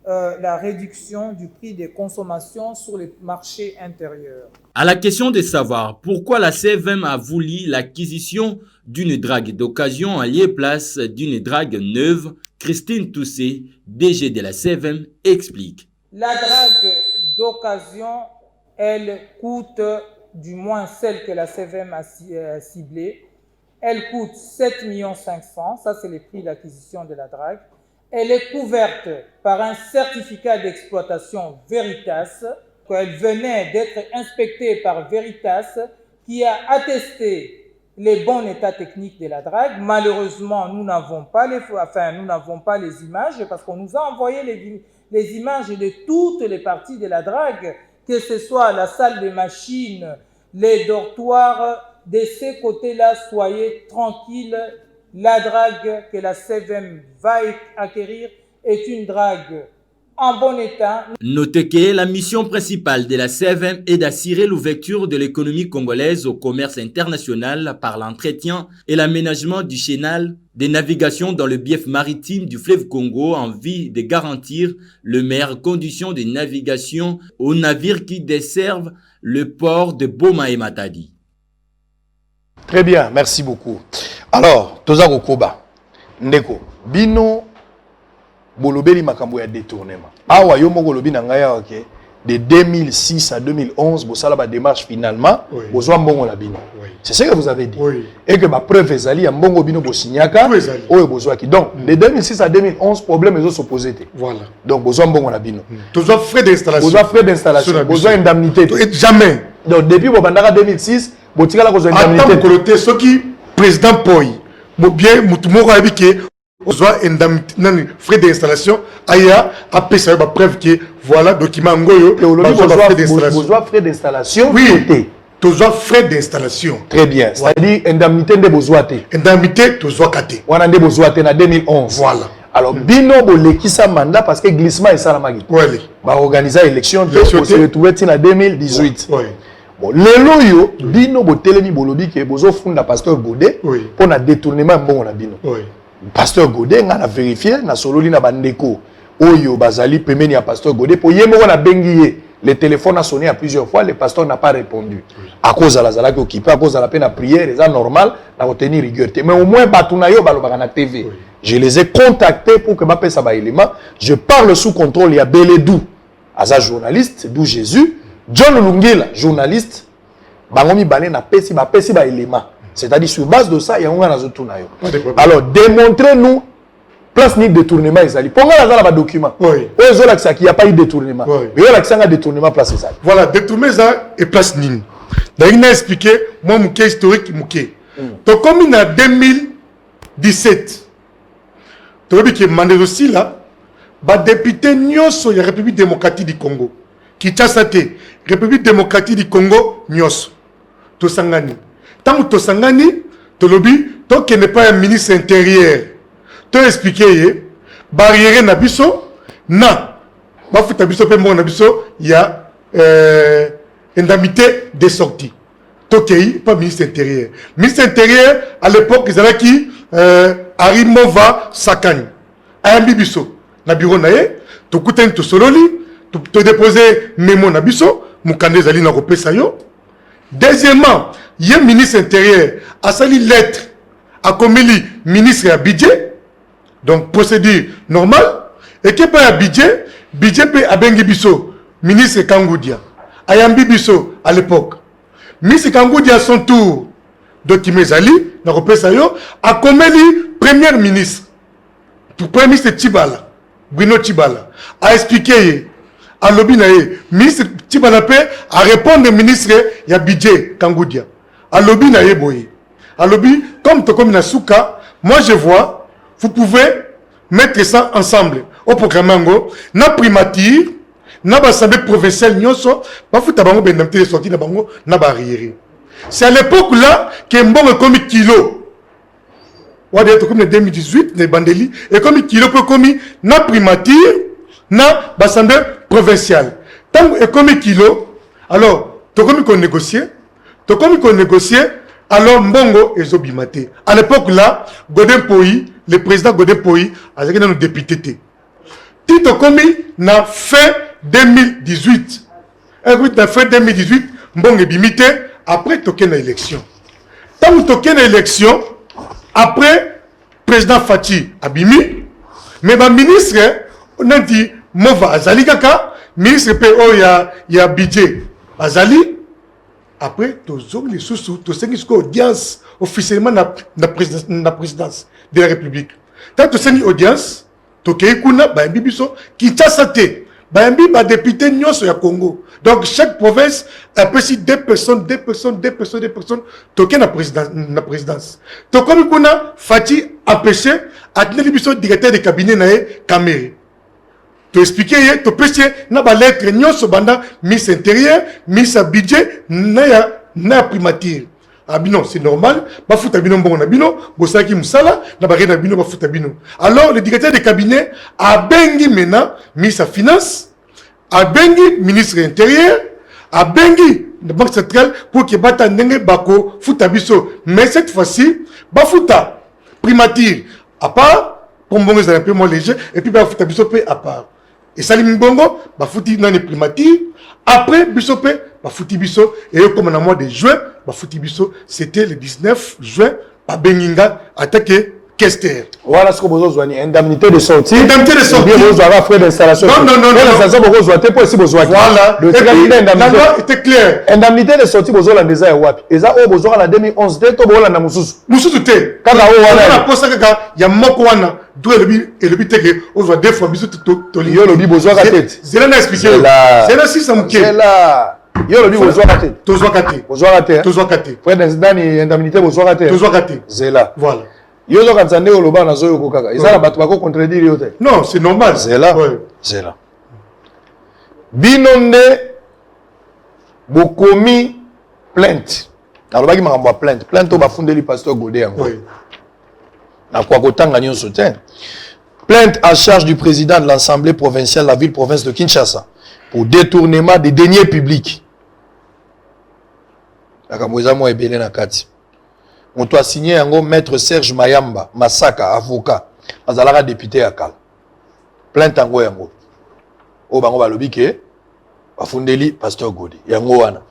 la réduction du prix des consommations sur les marchés intérieurs. À la question de savoir pourquoi la CVM a voulu l'acquisition d'une drague d'occasion en lieu et place d'une drague neuve, Christine Toussé, DG de la CVM, explique. La drague d'occasion, elle coûte, du moins celle que la CVM a ciblée, elle coûte 7 500 000, ça c'est le prix d'acquisition de la drague. Elle est couverte par un certificat d'exploitation Veritas, qu'elle venait d'être inspectée par Veritas, qui a attesté les bons états techniques de la drague. Malheureusement, nous n'avons pas les images, parce qu'on nous a envoyé les images de toutes les parties de la drague, que ce soit la salle des machines, les dortoirs. De ces côtés-là, soyez tranquilles. La drague que la CVM va acquérir est une drague en bon état. Notez que la mission principale de la CVM est d'assurer l'ouverture de l'économie congolaise au commerce international par l'entretien et l'aménagement du chenal des navigations dans le bief maritime du fleuve Congo en vue de garantir les meilleures conditions de navigation aux navires qui desservent le port de Boma et Matadi. Très bien, merci beaucoup. Alors, Tozako Koba, Ndeko, Bino, Bolobeli makambo ya détournement. Awa yo moko lobi na ngaya ok. de 2006 à 2011, vous avez la démarche finalement, vous avez mbongo la bino. C'est ce que vous avez dit. Et que ma preuve est allée, mbongo bino bo signaka, donc de 2006 à 2011, problème est opposé. Voilà. Donc vous avez mbongo la bino. Vous avez frais d'installation. Vous avez frais d'installation. Vous avez indemnité. Jamais. Donc depuis vous avez 2006, vous avez indemnité. Attends, coloté, ce qui président Poi, bien, Moutoumoro a dit que vous avez indemnité, frais d'installation, aya, après ça, va preuve que voilà, document ngoyo, vous avez frais d'installation. Oui. Vous avez frais d'installation. Très bien. C'est-à-dire indemnité de besoin. Indemnité, vous avez katé. On a des besoins en 2011. Voilà. Alors, bino bolekisa mandat parce que glissement est ça la magie. Oui. Bah organiser l'élection, on s'est retrouvé en 2018. Oui. Bon, lelo yo, bino botelemi bolobi ke bozo funda pasteur Godé pour na détournement bon na bino. Oui. Pasteur Godé nga na vérifier na sololi na bandeko. Oyo bazali pemeni ya pasteur Godé pour yemo na bengiye. Le téléphone a sonné à plusieurs fois, le pasteur n'a pas répondu. À cause de la zala qui occupé, à cause de la peine à prière, c'est normal, à retenir rigueur. Mais au moins, Batunayo, Balobagana TV. Je les ai contactés pour que ma paix soit élément. Je parle sous contrôle, il y a Beledou, Aza journaliste, d'où Jésus, John Lungila, journaliste, Bangomi Balé na pesi, ma pesi ba élément. C'est-à-dire, sur base de ça, il y a un Nazotunayo. Alors, démontrez-nous. Place ni détournement ezali. Pour nga la document. Oui. Ozo l'accès qu'il n'y a pas eu de détournement. Oui. Mais l'accès a détournement place ezali. Voilà, détournement ça et place ni. D'ailleurs, il a expliqué moi mon cas historique mon cas. Donc comme en 2017. Tu vois que mandé aussi là, ba député nyonso ya République démocratique du Congo. Kinshasa te, République démocratique du Congo nyonso. To sangani. Tant to sangani, to lobby, tant qu'il n'est pas un ministre intérieur. Tu expliquer barrière na biso na ba futa biso pe mo na biso il y a indemnité de sortie tokei pas ministre intérieur à l'époque ils avaient qui Arimova Sakani ayambi biso na bureau na ye to kuten to sololi to déposer mémo na biso mukande zali na kopesa yo. Deuxièmement il y a ministre intérieur a sali lettre a komeli ministre à budget. Donc, procédure normale. Et qui peut y avoir budget peut abengi biso, ministre Kangoudia. Ayambi biso à l'époque. Ministre Kangoudia à son tour, Dokimezali, n'a repris ça yo, a comméli premier ministre. Pour premier ministre Tibala, Bruno Tibala, a expliqué, à lobby nae, ministre Tibala peut a répondre ministre, il y a budget Kangoudia. À lobby nae boye. À lobby, comme Tokomi Nasuka, moi je vois, vous pouvez mettre ça ensemble au programme Mango, na primature, na l'Assemblée provinciale, nyoso, pas foutre bango benamté sorti na bango na barrière. C'est à l'époque là que Mbongo comme kilo. On va être comme en 2018, les bandeli, et comme kilo peut comme na primature, na l'Assemblée provinciale. Tant et comme kilo, alors, tu comme qu'on négocie, alors Mbongo et Zobimate. À l'époque là, Godin Poi, le président Godin Poi, a été nos députés. Tito Komi, na fin 2018. Écoute, na fin 2018, Mbongo et Bimite, après token à élection. Tant que token à élection, après, président Fati Abimi, mais ma ministre, on a dit, Mova Azali Kaka, ministre PO, il y a budget Azali. Après, tu as les sous-sous, tu as une audience officiellement dans la présidence de la République. Quand tu as une audience, tu as une bibiso qui t'a sauté. Tu as député au Congo. Donc, chaque province a précis deux personnes, tu as la présidence. Tu as comme Fati empêché à tenir le directeur de cabinet na Kamere. Tu expliquer, tu peux na ba lettre nyonso banda ministre intérieur, ministre budget na primature. Ah bino, c'est normal, ba futa bino mbongo na bino, bosaki musala na ba rena bino ba futa bino. Alors le directeur de cabinet a bengi maintenant ministre des finances, a bengi ministre intérieur, a bengi la banque centrale pour que bata ndenge bako futa biso. Mais cette fois-ci, ba futa primature à part pour mbongo c'est un peu moins léger et puis ba futa biso pe à part. Et Salim Bongo, bah fouti dans les primaties. Après, Bissopé, bah fouti bisso. Et comme en mois de juin, bah fouti bisso, c'était le 19 juin, bah Beninga attaqué Kester. Voilà ce que vous avez indemnité de sortie. Indemnité de sortie. Vous avez frais d'installation. Non. L'installation, vous avez pas si vous avez. Voilà. La loi était claire. Indemnité de sortie, vous avez déjà WAP. Et ça, vous avez en 2011. Dès que vous avez en Moussous. Moussous, tu quand vous avez il y a Mokwana. D'où est le but que vous avez deux fois bisous tout le yo le bi besoin la tête. C'est là expliqué. C'est là si ça me c'est là. Yo le bi besoin la tête. Besoin kate. Besoin la tête. Besoin kate. Frère d'indemnité indemnité besoin la tête. Besoin kate. C'est là. Voilà. Yo zo kanzande o loba na zo yo kokaka. Ils ont battu ko contredire yo te. Non, c'est normal. C'est là. C'est là. Binonde bokomi plainte. Alors baki makambo plainte. Plainte to bafundeli pasteur Godé yango. Oui. Na kwa kotanga nyo soutien. Plainte à charge du président de l'Assemblée provinciale de la ville-province de Kinshasa pour détournement des deniers publics. Akamweza mo ebele na kati. On doit signer un maître Serge Mayamba, Masaka, avocat, azalaka député à Kal. Plainte yango yango. O bango balobi ke bafundeli pasteur Godé. Yango wana.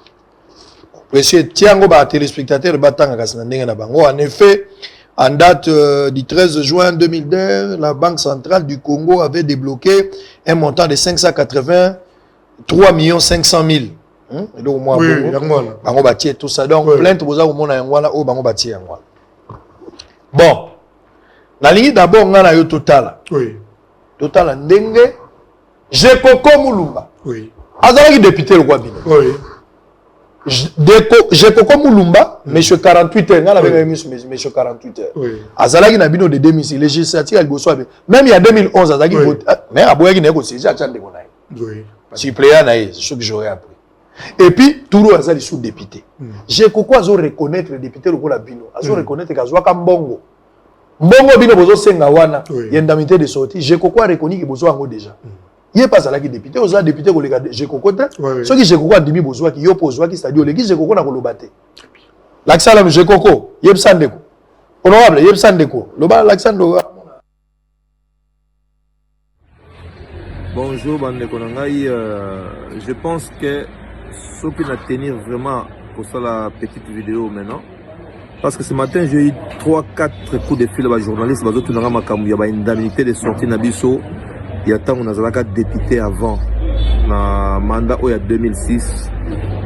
Monsieur tiango ba téléspectateur batanga kasina ndenge na bango. En effet, en date du 13 juin 2002, la Banque centrale du Congo avait débloqué un montant de 583 500 000. Donc moi, bango bâti tout ça. Donc plainte vous a au monde yangwana o bango bâti yangwana. Bon, la ligne d'abord on a yo total. Oui. Total ndenge. Jekoko Mulumba. Oui. Azalaki député le Guabino. Oui. Jekoko Mulumba, monsieur 48 heures, ngala avec monsieur 48 heures. Oui. Azalaki na bino de 2006 législative al boso même il y a 2011 azalaki voté mais aboyaki na ko siéger à Tchande konai. Oui. Suppléant na c'est ce que j'aurais appris. Et puis Touro azali sous-député. Jekoko azo reconnaître le député le la bino, azo reconnaître kazwa kambongo. Mbongo bino bozo senga wana, indemnité de sortie, Jekoko a reconnu que bozo ango déjà. Il est pas là qui député, aux députés qui ont Jekoko. Ceux qui Jekoko a dit bozoa qui opposent qui c'est-à-dire les Jekoko na kolobate. L'accent là Jekoko, yebsandeko. Honorable yebsandeko. Loba l'accent do. Bonjour bandeko nangai, je pense que ce qui va tenir vraiment pour ça la petite vidéo maintenant. Parce que ce matin j'ai eu 3-4 coups de fil à journalistes bazo tunanga makambu ya ba indemnité de sortie na biso. Il y a tant on a député avant na mandat il y a 2006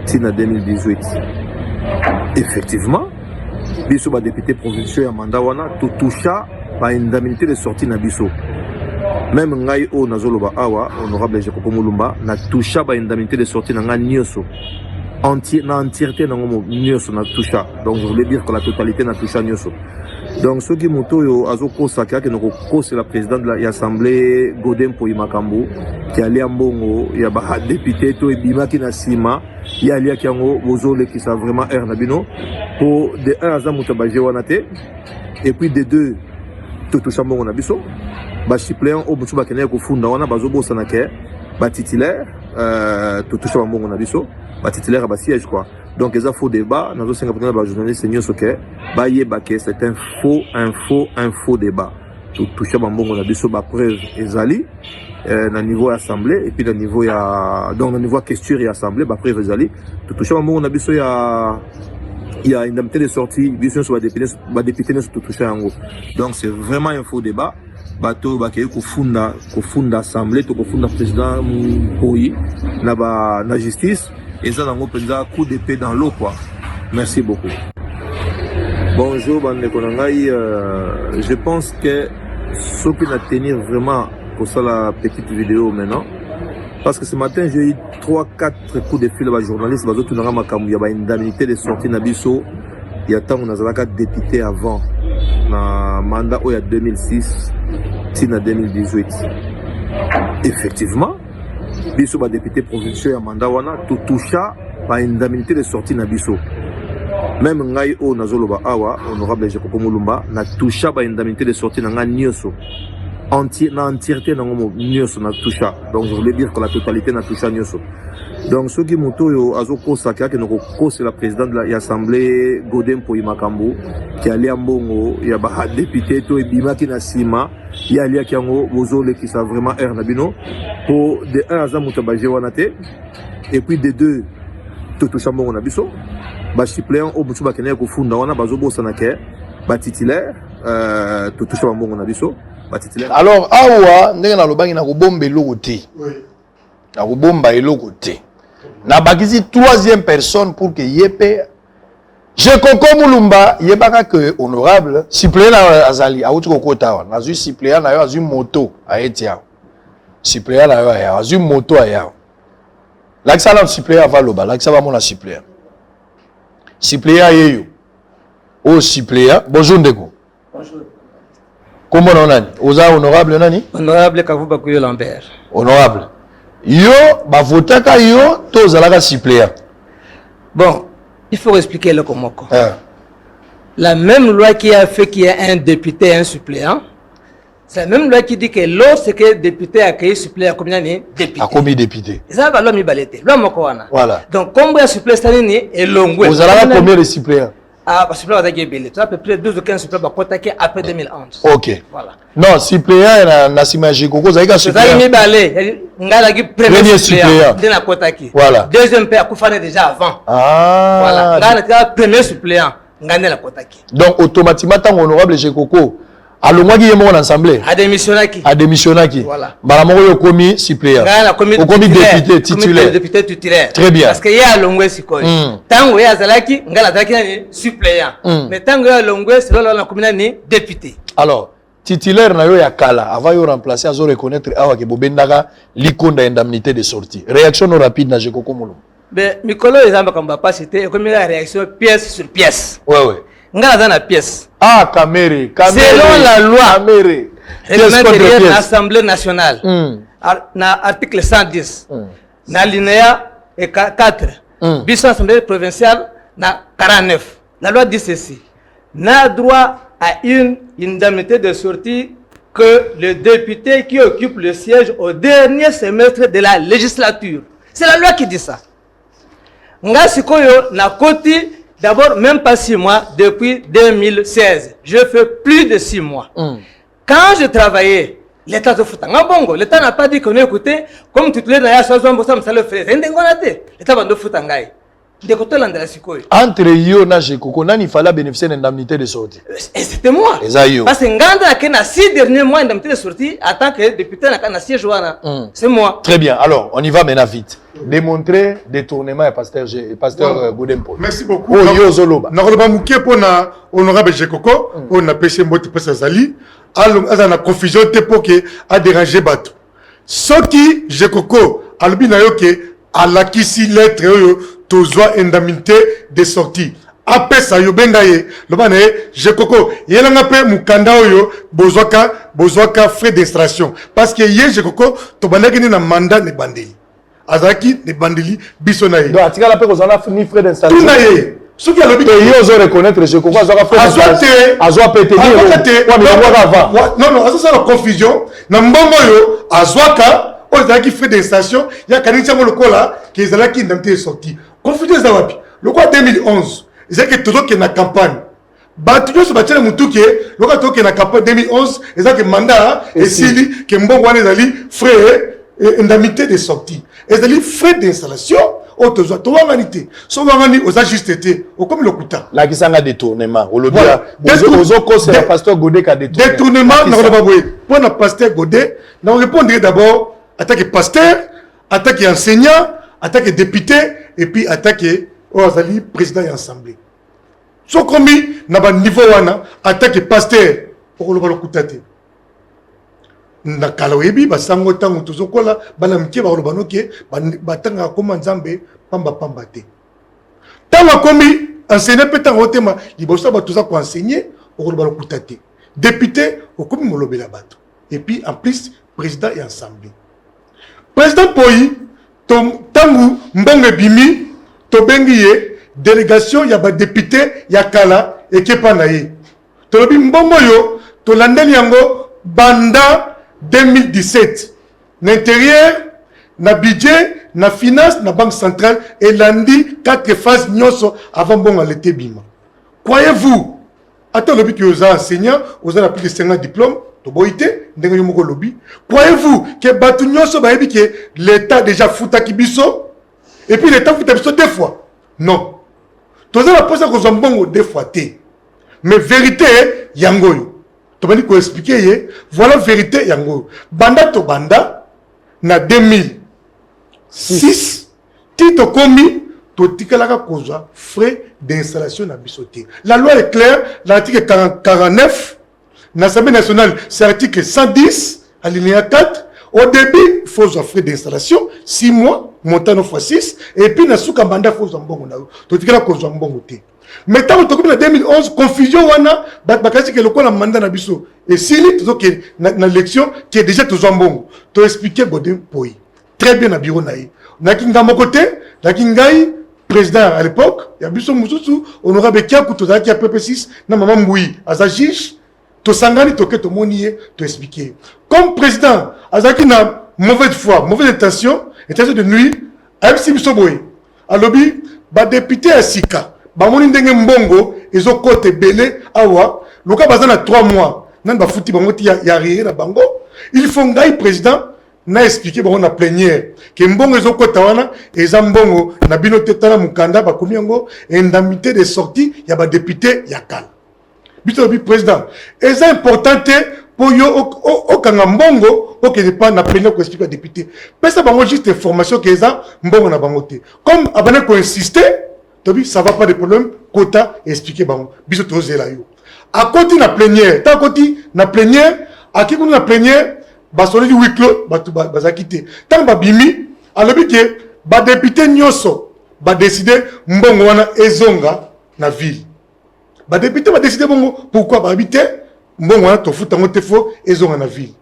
tina 2018. Effectivement, biso ba député provincial ya mandat wana to toucha ba indemnité de sortie na biso. Même ngai o nazoloba awa honorable Jekoko Mulumba na toucha ba indemnité de sortie na nga nyoso. Entièreté na ngomo nyoso na toucha. Donc je voulais dire que la totalité na toucha nyoso. Donc ce qui moto azoko saka que nous c'est la présidente de l'Assemblée Godem pour Imakambu qui allait en bongo il y a ba député to ebima ki na sima il y a qui yango bozole qui ça vraiment air na bino pour de un azamuta ba jewanate et puis de deux tout chambongo na biso ba suppléant au mutu ba kene ko funda wana bazobo sanake ba titulaire tout chambongo na biso ba titulaire ba siège quoi. Donc les faux débats, nous avons 50% de journalistes c'est un faux débat. Tout toucher bambongo na biso ba preuve ezali na niveau assemblée et puis na niveau ya donc na niveau question et assemblée ba preuve ezali tout toucher bambongo na biso ya indemnité de sortie biso sur ba député tout toucher yango. Donc c'est vraiment un faux débat. Bato bakeye ko funda assemblée to ko funda président Moïse na justice. Et ça, on peut dire coup d'épée dans l'eau, quoi. Merci beaucoup. Bonjour, bandeko nangai. Je pense que ce qui va tenir vraiment pour ça la petite vidéo maintenant. Parce que ce matin, j'ai eu 3-4 coups de fil à journalistes. Bazo tunanga makambu ya ba indemnité de sortie na biso. Il y a tant on a député avant na mandat il y a 2006 tina 2018. Effectivement. Biso ba député provincial ya mandat wana to toucha ba indemnité de sortie na biso. Même ngai o nazoloba awa honorable Jekoko Mulumba na toucha ba indemnité de sortie na nga nyoso. Entièreté na ngomo nyoso na toucha. Donc je voulais dire que la totalité na toucha nyoso. Donc ce qui moto azoko saka que nous c'est la présidente de l'Assemblée Godem pour Imakambu qui allait en bongo il y a ba député to ebima ki na sima il y a qui yango bozole qui ça vraiment air na bino pour de un azamuta ba jewanate et puis de deux tout chambongo na biso ba suppléant au mutu ba kene ko funda wana bazobo sanake ba titulaire totoucha bambongo na biso batitulaire. Alors awa ndenge nalobangi na kobomba eloko te. Na kobomba eloko te. Na bakisi troisième personne pour que yepe je koko mulumba yebaka que honorable suppléant na azali auti kokota wa nazu suppléant na yo azu moto aeti ya suppléant na yo ya azu moto ya lakisa na suppléant va loba lakisa ba mona suppléant yeyo o suppléant bonjour ndeko bonjour comment on nani oza honorable nani honorable Kavuba Kuyo Lambert honorable yo ba votaka yo to zalaka suppléant bon. Il faut expliquer le Komoko. La même loi qui a fait qu'il y a un député et un suppléant, c'est la même loi qui dit que lorsque député a accueilli suppléant, combien de députés? A combien de députés? Ça va l'homme balete. L'homme Mokoana. Voilà. Donc, combien de suppléants et longue? Vous avez combien de suppléants? Ah, parce que suppléants à peu près 12 ou 15 suppléants après 2011. Ok. Voilà. Non, suppléant, Nassima Jikoko, vous avez un suppléant. Premier suppléant. Voilà. Deuxième paire, Koufane déjà avant. Ah. Voilà. Premier suppléant. Donc, automatiquement, tant honorable Jikoko, alors moi qui est mon assemblée. A démissionnaki. Voilà. Balamoro yo commis suppléant. Au commis député titulaire. Député titulaire. Très bien. Parce qu'il y a longwe sikoi. Tango ya zalaki ngala zalaki ni suppléant. Mais tango ya longwe c'est là la commune ni député. Alors, titulaire na yo ya kala avant yo remplacer azo reconnaître awa ke bobendaka likonda indemnité de sortie. Réaction no rapide na Jekoko Molo. Ben Mikolo ezamba kamba pas c'était comme la réaction pièce sur pièce. Ouais. Ngala dans la pièce. Ah, Caméré. Selon la loi, Caméré. L'Assemblée nationale, na article 110, na linéa 4, bis Assemblée provinciale, na 49. La loi dit ceci. N'a droit à une indemnité de sortie que le député qui occupe le siège au dernier semestre de la législature. C'est la loi qui dit ça. Nga sikoyo na koti. D'abord, même pas 6 mois, depuis 2016. Je fais plus de 6 mois. Quand je travaillais, l'État se foutait. L'État n'a pas dit qu'on écoutait, comme tu te l'as dit, l'État va nous foutre. Entre yo na Jekoko, il fallait bénéficier d'une indemnité de sortie. Et c'était moi. Parce que Nganda a 6 derniers mois d'indemnité de sortie, en tant que député, c'est moi. Très bien. Alors, on y va maintenant vite. Démontrer détournement et pasteur Goudempo. Merci beaucoup. Oh, yo Zoloba. Normalement, mouké pour na honorable Jekoko, on a pêché mbote pesa zali. Alors, on a confusion te pour que a dérangé bateau. Ce qui Jekoko, albina yo ke à la kisi lettre yo tozwa indemnité de sortie. Après ça yo bengaye, le banaye Jekoko, yelanga pe mukanda yo bozwaka frais d'installation parce que ye Jekoko to banaki na mandat ne bandeli. Azaki ne bandeli bisonaye. Donc atika la pe kozana ni frais d'installation. Tunaye. Ce qui a le but de yo reconnaître Jekoko azwa frais d'installation. Azwa pété non, ça la confusion. Na mbongo yo azwaka ozaki frais d'installation, ya kanisa mo lokola ki ezalaki indemnité de sortie. Confusion za wapi? Le quoi 2011, c'est que toujours que na campagne. Batu so batela mutuke, le quoi toujours que na campagne 2011, c'est que mandat et sili que mbongo wana ezali frais indemnité de sortie. Ezali frais d'installation. Otozo to wanganité. So wangani oza juste été, o comme le kuta. La kisanga détournement. O le bien. Ozo cause le pasteur Godé ka détourné. Détournement na ba boye. Pour na pasteur Godé, na répondre d'abord attaque pasteur, attaque enseignant, attaque député et puis attaque Ozali président et assemblée. So komi na ba niveau wana attaque pasteur pour le kutate. Na kalawebi basango tango tozokola bana mike ba lobano ke batanga koma nzambe pamba te. Tango komi enseigner peut en tema libosa ba toza ko enseigner au lobano kutate. Député au komi molobela bato. Et puis en plus président et assemblée. Président Poyi tangu mbonge bimi to bengiye délégation ya ba député ya kala et kepa na ye. To lobi mbongo yo to landeli yango banda 2017, l'intérieur, na budget, na finance, na banque centrale, et lundi, 4 phases nyoso avant bon à l'été bima. Croyez-vous, attends le but que vous avez enseignant, vous avez plus de 50 diplômes, to boité, n'enga yomoko lobby. Croyez-vous que batu nyoso ba que l'État déjà fouta kibiso, et puis l'État fouta kibiso 2 fois. Non. Tous la pose que vous avez bon 2 fois té. Mais vérité, yangoyo. Tu vas dire expliquer, voilà la vérité. Yango. Banda to banda, na 2006, Tito Komi, to tikalaka kozwa frais d'installation na bisoté. La loi est claire, l'article 49, l'Assemblée nationale, c'est l'article 110, alinéa 4. Au début, il faut frais d'installation, 6 mois, montant 9 fois 6, et puis, il faut banda faut mbongo na to tikala kozwa mbongo te. Mais tant que en 2011, confusion wana, bakasi que le quoi la mandat na biso. Et si li na l'élection qui est déjà tout mbongo, to expliquer Godin Poi. Très bien na bureau naï. Na kinga mon côté, na kingai président à l'époque, il y a biso mususu honorable Kia Kutoza qui a PP6 na maman Mboui, azajish to sangani to ke to monier to expliquer. Comme président, azaki na mauvaise foi, mauvaise intention de nuit, avec Biso Boy. À lobby, ba député à Sika. Bamoni ndenge mbongo ezo kote belé awa loka bazana 3 mois nan ba futi bango ti ya rien na bango il faut ngai président na expliquer bango na plénière que mbongo ezo kota wana eza mbongo na bino tetana mukanda ba komi yango indemnité de sortie ya ba député ya kala bito bi président eza important pour yo okanga mbongo okene pas na plénière ko expliquer député pesa bango juste information que eza mbongo na bango te comme abane ko insister ça va pas de problème, quota expliquer bango. Biso toze la yo. À côté na plénière, tant côté na plénière, à qui na plénière, ba soli di huis clos, ba tu ba zakité. Tant ba bimi, à l'objet que ba député nyoso ba décider mbongo wana ezonga na ville. Ba député ba décider bongo pourquoi ba habiter mbongo wana to futa ngote fo ezonga na ville.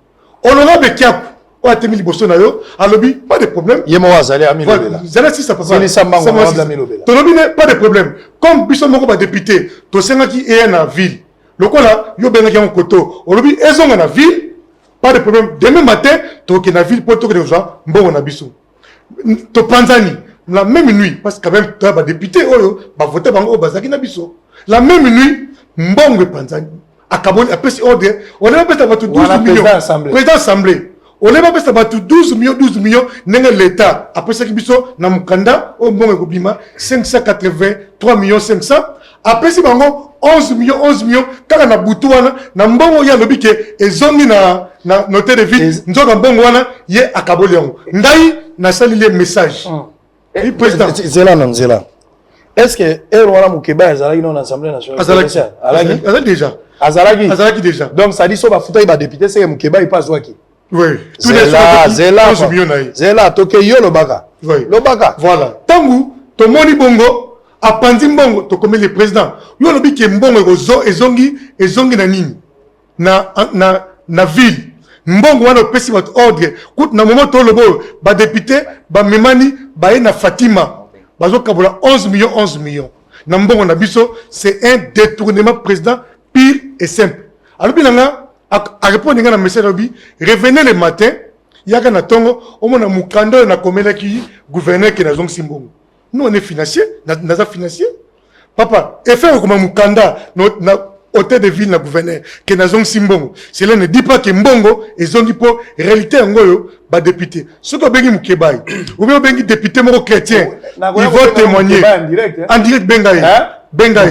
Honorable Kiap o atemi liboso na yo alobi pas de problème yemo azali ami lobela zala si ça papa c'est sambango honorable ami lobela tonobi pas de problème comme biso moko ba député to senga ki e na ville lokola yo benga ki en koto olobi ezonga na ville pas de problème demain matin to ke na ville pour to ke déjà mbongo na biso to panzani la même nuit parce que quand même to ba député oyo ba voter bango bazaki na biso la même nuit mbongo panzani akaboni apesi ordre on a peut-être 12 millions président assemblée. On est pas fait 12 millions, n'est l'État. Après ça, Kibiso, na Mukanda, au bon Ekobima, 583 millions 500. Après ça, 11 millions, car on a Boutouana, na Mbongo ya lobi ke, et zoni na noté de ville, nous avons Mbongoana, yé à Kabolion. Ndaï, na sali les messages. Et président. Zéla, non, Zéla. Est-ce que, Erwana Moukeba, Azalagi dans l'Assemblée nationale? Azalagi déjà. Azalagi déjà. Donc, ça dit, so, ba fouta, ba député, c'est Moukeba, il passe qui? Oui. Zéla, toke yo lobaka. Oui. Lobaka. Voilà. Tangu, to moni bongo, a pandi mbongo, to comme le président. Yo lobi ke mbongo ezongi na nini. Na ville. Mbongo wana pesi votre ordre. Kout na moment to lobo, ba député, ba memani, ba na Fatima. Bazo kabola 11 millions. Na mbongo na biso, c'est un détournement président pire et simple. Alors binanga, à répondre à un message, revenez le matin, il y a un tongo, on a Mukanda, on a comme qui gouverneur qui est dans Simbongo. Nous, on est financier, on est financier. Papa, et faire comme Mukanda, notre hôtel de ville, na gouverneur, qui est dans Simbongo. Cela ne dit pas que Mbongo est zone pour réalité en goyo, bah député. Ce que Bengi Mukebaï, ou bien Bengi député moro chrétien, il va témoigner. En direct, Bengaï. Benga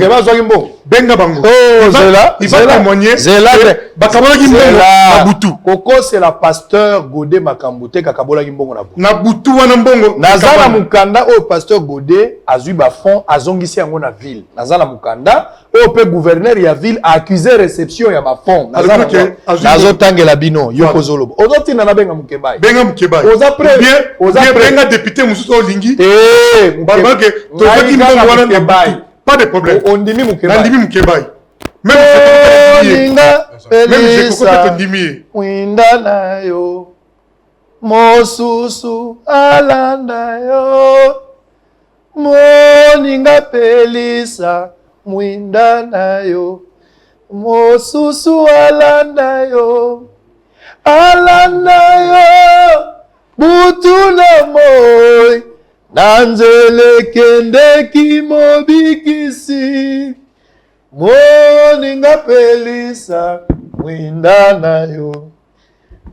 Benga bango. Oh, Zéla. Il va témoigner. Zéla. Bakabola Gimbongo na Butu. Koko c'est la pasteur Godé Makambute Kakabola Gimbongo na Butu. Na Butu wana Mbongo. Nazala Mukanda au pasteur Godé azui ba fond azongisi yango na ville. Nazala Mukanda au pe gouverneur ya ville a accusé réception ya ba fond. Nazo tangela bino yoko zolobo. Ozoti na benga Mukebai. Benga Mukebai. Bien benga député mususu olingi. Mukeba ke to ki Mbongo wana na Butu. Pas de problème. On dit Mukebai. Même Winda na yo mosusu alanda yo moninga pelisa mwinda na yo mosusu alanda yo butu na moi nanzele kende kimobikisi moninga pelisa mwinda na yo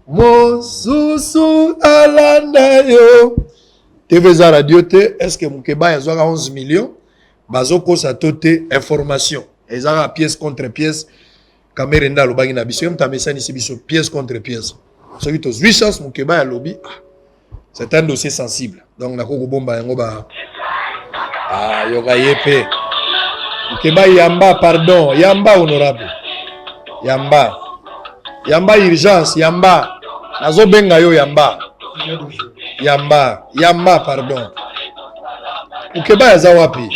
mosusu alanda yo. TV za radio te, est-ce que Mukeba yazwaka 11 millions bazo kosa tote information ezaka pièce contre pièce Kamerenda lobagi na biso mta mesani si biso pièce contre pièce. Ce qui tos 8 chances mukeba ya lobby. C'est un dossier sensible. Donc na ko bomba yango ba yoga yepe. Mukeba yamba pardon, yamba honorable. Yamba urgence, yamba. Nazo benga yo yamba. Yamba pardon. Mukeba ya za wapi?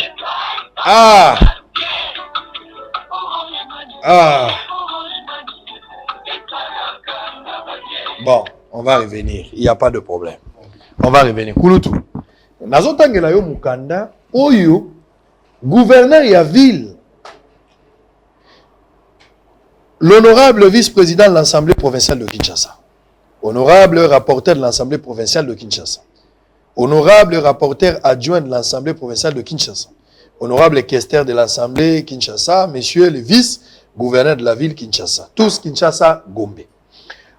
Bon, on va revenir. Il n'y a pas de problème. On va revenir. Kulutu. Nazotangela yo mukanda oyo gouverneur ya ville. L'honorable vice-président de l'Assemblée provinciale de Kinshasa. Honorable rapporteur de l'Assemblée provinciale de Kinshasa. Honorable rapporteur adjoint de l'Assemblée provinciale de Kinshasa. Honorable questeur de l'Assemblée Kinshasa, monsieur le vice-gouverneur de la ville Kinshasa. Tous Kinshasa Gombe.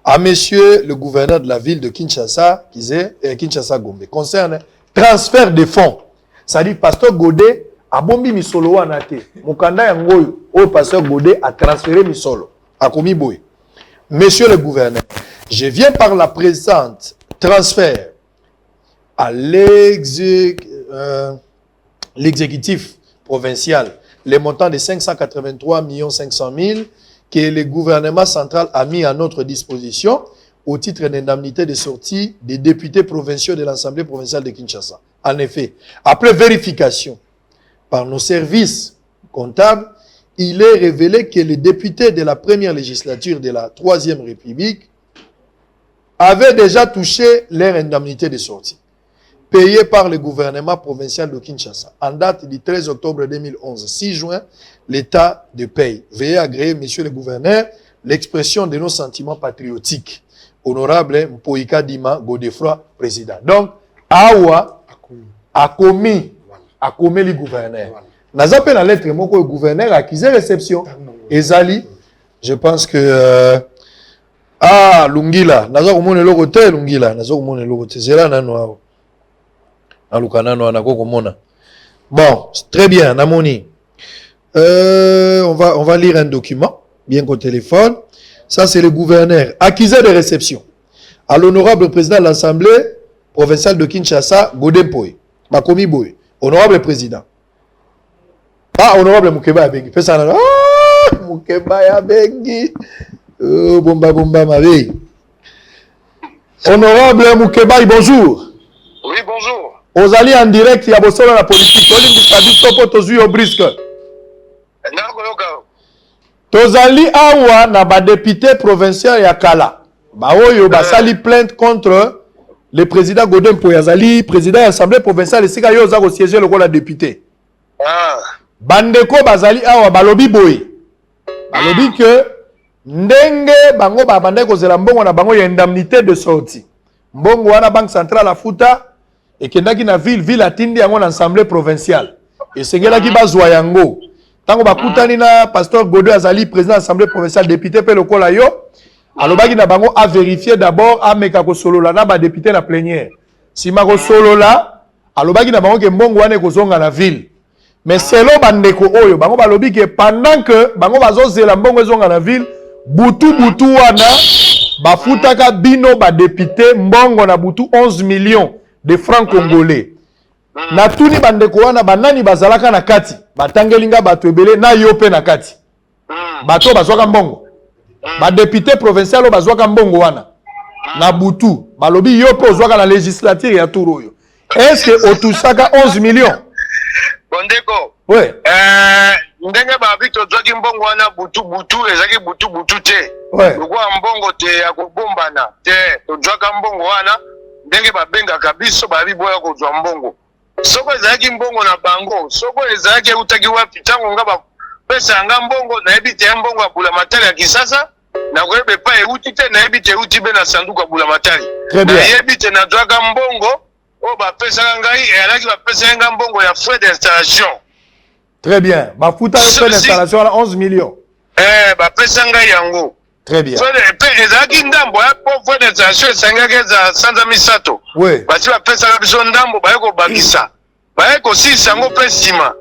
À monsieur le gouverneur de la ville de Kinshasa, Kinshasa Gombe. Concerne transfert de fonds. C'est-à-dire, pasteur Godé a bombi misolo wanate. Mukanda yangoyo, au pasteur Godé a transféré misolo. A commis boy. Monsieur le gouverneur, je viens par la présente transfert à l'exécutif provincial les montants de 583 500 000 que le gouvernement central a mis à notre disposition au titre d'indemnité de sortie des députés provinciaux de l'Assemblée provinciale de Kinshasa. En effet, après vérification par nos services comptables, il est révélé que les députés de la première législature de la Troisième République avaient déjà touché leur indemnité de sortie, payée par le gouvernement provincial de Kinshasa. En date du 13 octobre 2011, 6 juin, l'État de paye. Veuillez agréer, monsieur le gouverneur, l'expression de nos sentiments patriotiques. Honorable Mpoika Dima Godefroy, président. Donc, Awa a commis le gouverneur. Nous avons la lettre, mon gouverneur a accusé réception. Ezali, je pense que Lungila, nous avons le côté Lungila, nous avons le côté. C'est là, nous bon, très bien, Namoni. On va lire un document, bien qu'au téléphone. Ça, c'est le gouverneur, accusé de réception à l'honorable président de l'Assemblée provinciale de Kinshasa, Godempoy, Makomi Boy. Honorable président. Honorable Mukeba Yabengi. Mukeba Yabengi. Bomba, ma vie. Honorable Mukeba, bonjour. Oui, bonjour. Ozali en direct, il y a besoin de la politique. Tozali awa na ba député provincial ya Kala. Ba oyo ba sali plainte contre le président Godin Poyazali, président de l'Assemblée provinciale, sika yo za ko siéger le rôle de député. Bandeko bazali awa balobi boy. Balobi que ndenge bango ba bandeko zela mbongo na bango ya indemnité de sortie. Mbongo wana banque centrale afuta et kendaki na ville atindi yango na assemblée provinciale. Et sengelaki bazwa yango. Tango bakutani na pasteur Godin Azali, président de l'Assemblée provinciale, député pe lokola yo, alobaki na bango a vérifier d'abord a meka ko solola na ba député na plénière. Si ma ko solola, alobaki na bango ke mbongo wana ekozonga na ville. Mais selo bandeko oyo, bango balobi ke pendant que bango bazozela mbongo ezonga na ville, butu wana bafutaka bino ba député mbongo na butu 11 millions de francs congolais. Na tuni bandeko wana banani bazalaka na kati, batangelinga bato ebele na yope na kati. Bato bazwaka mbongo. Ba député provincial bazwaka mbongo wana. Na butu, balobi yope ozwaka na législature ya turo yo. Est-ce que otusaka 11 millions? Bondeko. Ouais. Ndenge ba bito zwaki mbongo wana butu ezaki butu te. Ouais. Lokwa mbongo te ya kobombana te. Ozwaka mbongo wana ndenge ba benga kabiso ba biboya ko zwa mbongo. Soko ezaki mbongo na bango, soko ezaki utaki wapi tango ngaba pesa nga mbongo na ebite mbongo ya bula matali ya Kisasa na kwebe pa euti te na ebite euti be na sanduku ya bula matali. Na ebite na zwaka mbongo o ba pesa ngai elaki ba pesa nga mbongo ya frais d'installation. Très bien. Ba futa frais d'installation à 11 millions. Ba pesa ngai yango. Très bien. Ezaki ndambo ya frais d'installation esangaka za sanza misato. Oui. Bati ba pesa biso ndambo ba yeko bakisa. Ba yeko si sango pe sima.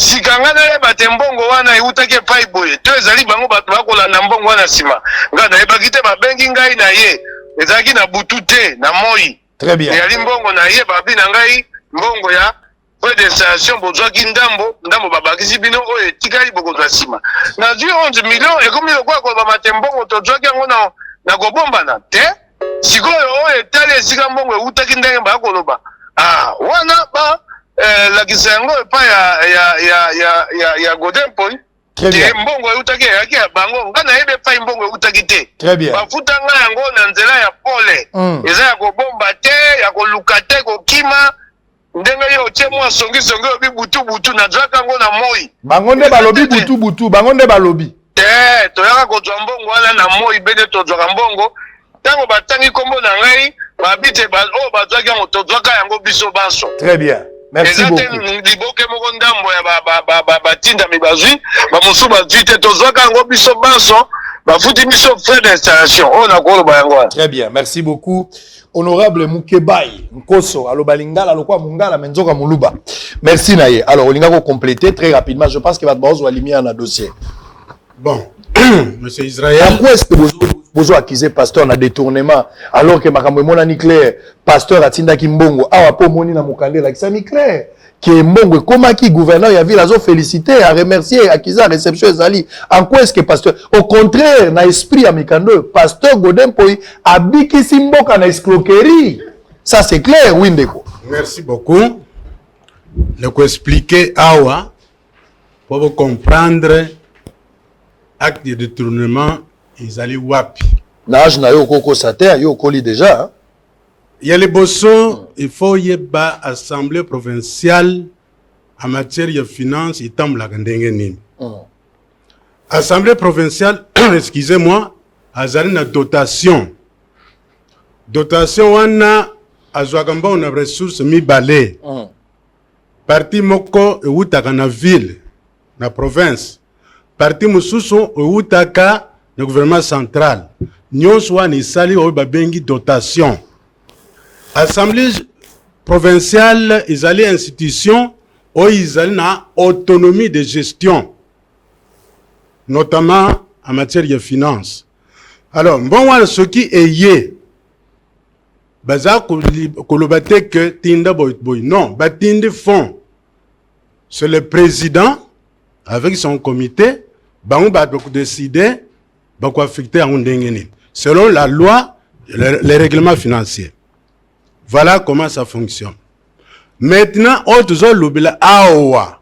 sikanga na yeba te mbongo wana eutaki epai boye to ezali bango bato bakolanda mbongo wana nsima nga nayebaki te babengi ngai na ye ezalaki na butu te na moi eyali mbongo na ye babi na ngai mbongo ya frais d'installation bozwaki ndambo babakisi bino oyo etikali bokozwa nsima nazwi 11 million ekomi lokola kolobama te mbongo tozwaki yango na kobombana te sikoyo oyo etali esika mbongo eutaki ndenge bakoloba wana lakisa yango epai ya Godin Poi te mbongo eutaki eyaki ya bango nga nayebi epai mbongo eutaki te bafuta nga yango na nzela ya pole eza ya kobomba te ya koluka te kokima ndenge yo otie mwa songisongi obi butu nazwaka yango na moi bango nde balobi butu bango nde balobi te toyaka kozwa mbongo wana na moi bene tozwaka mbongo ntango batangi kombo na ngai babi te oyo bazwaki yango tozwaka yango biso baso. Très bien. Merci beaucoup. Liboke moko ndambo ya batindami bazwi bamosusu bazwi te tozwaka yango biso baso bafuti biso frais d'installation oyo nakoloba yango wana. Très bien, merci beaucoup. Honorable Mukebai Nkoso aloba lingala lokwa mungala menzoka muluba. Merci naye. Alors olinga ko compléter très rapidement, je pense que va bozo lumière na dossier. Bon, monsieur Israël. Pourquoi est-ce que vous accusez pasteur na détournement alors que makambo mona ni clair pasteur atinda kimbongo awa po moni na mukande la kisami clair que mbongo koma ki gouverneur ya ville azo féliciter à remercier akiza réception ezali en quoi est-ce que pasteur au contraire na esprit ya mikando pasteur Godin Poi abiki simboka na escroquerie ça c'est clair oui ndeko. Merci beaucoup. Le ko expliquer awa pour vous comprendre acte de détournement ils allaient wapi. Nage na yo koko sater yo koli déjà. Il y a les bossons, il faut y avoir assemblée provinciale en matière de finances et tam la gandengeni. Assemblée provinciale, excusez-moi, azali na dotation. Dotation wana azwagamba on a ressources mi balé. Parti moko eutaka na ville, na province. Parti mususu eutaka le gouvernement central. Nyonso wana isali oyo babengi dotation. Assemblée provinciale izali institution oyo izali na autonomie de gestion, notamment en matière de finances. Alors, bon wana soki eye baza kolobate que tinda boy non, batinde fond. C'est le président avec son comité bango ba décider quoi affecter à selon la loi, les règlements financiers. Voilà comment ça fonctionne. Maintenant, autres l'obila awa.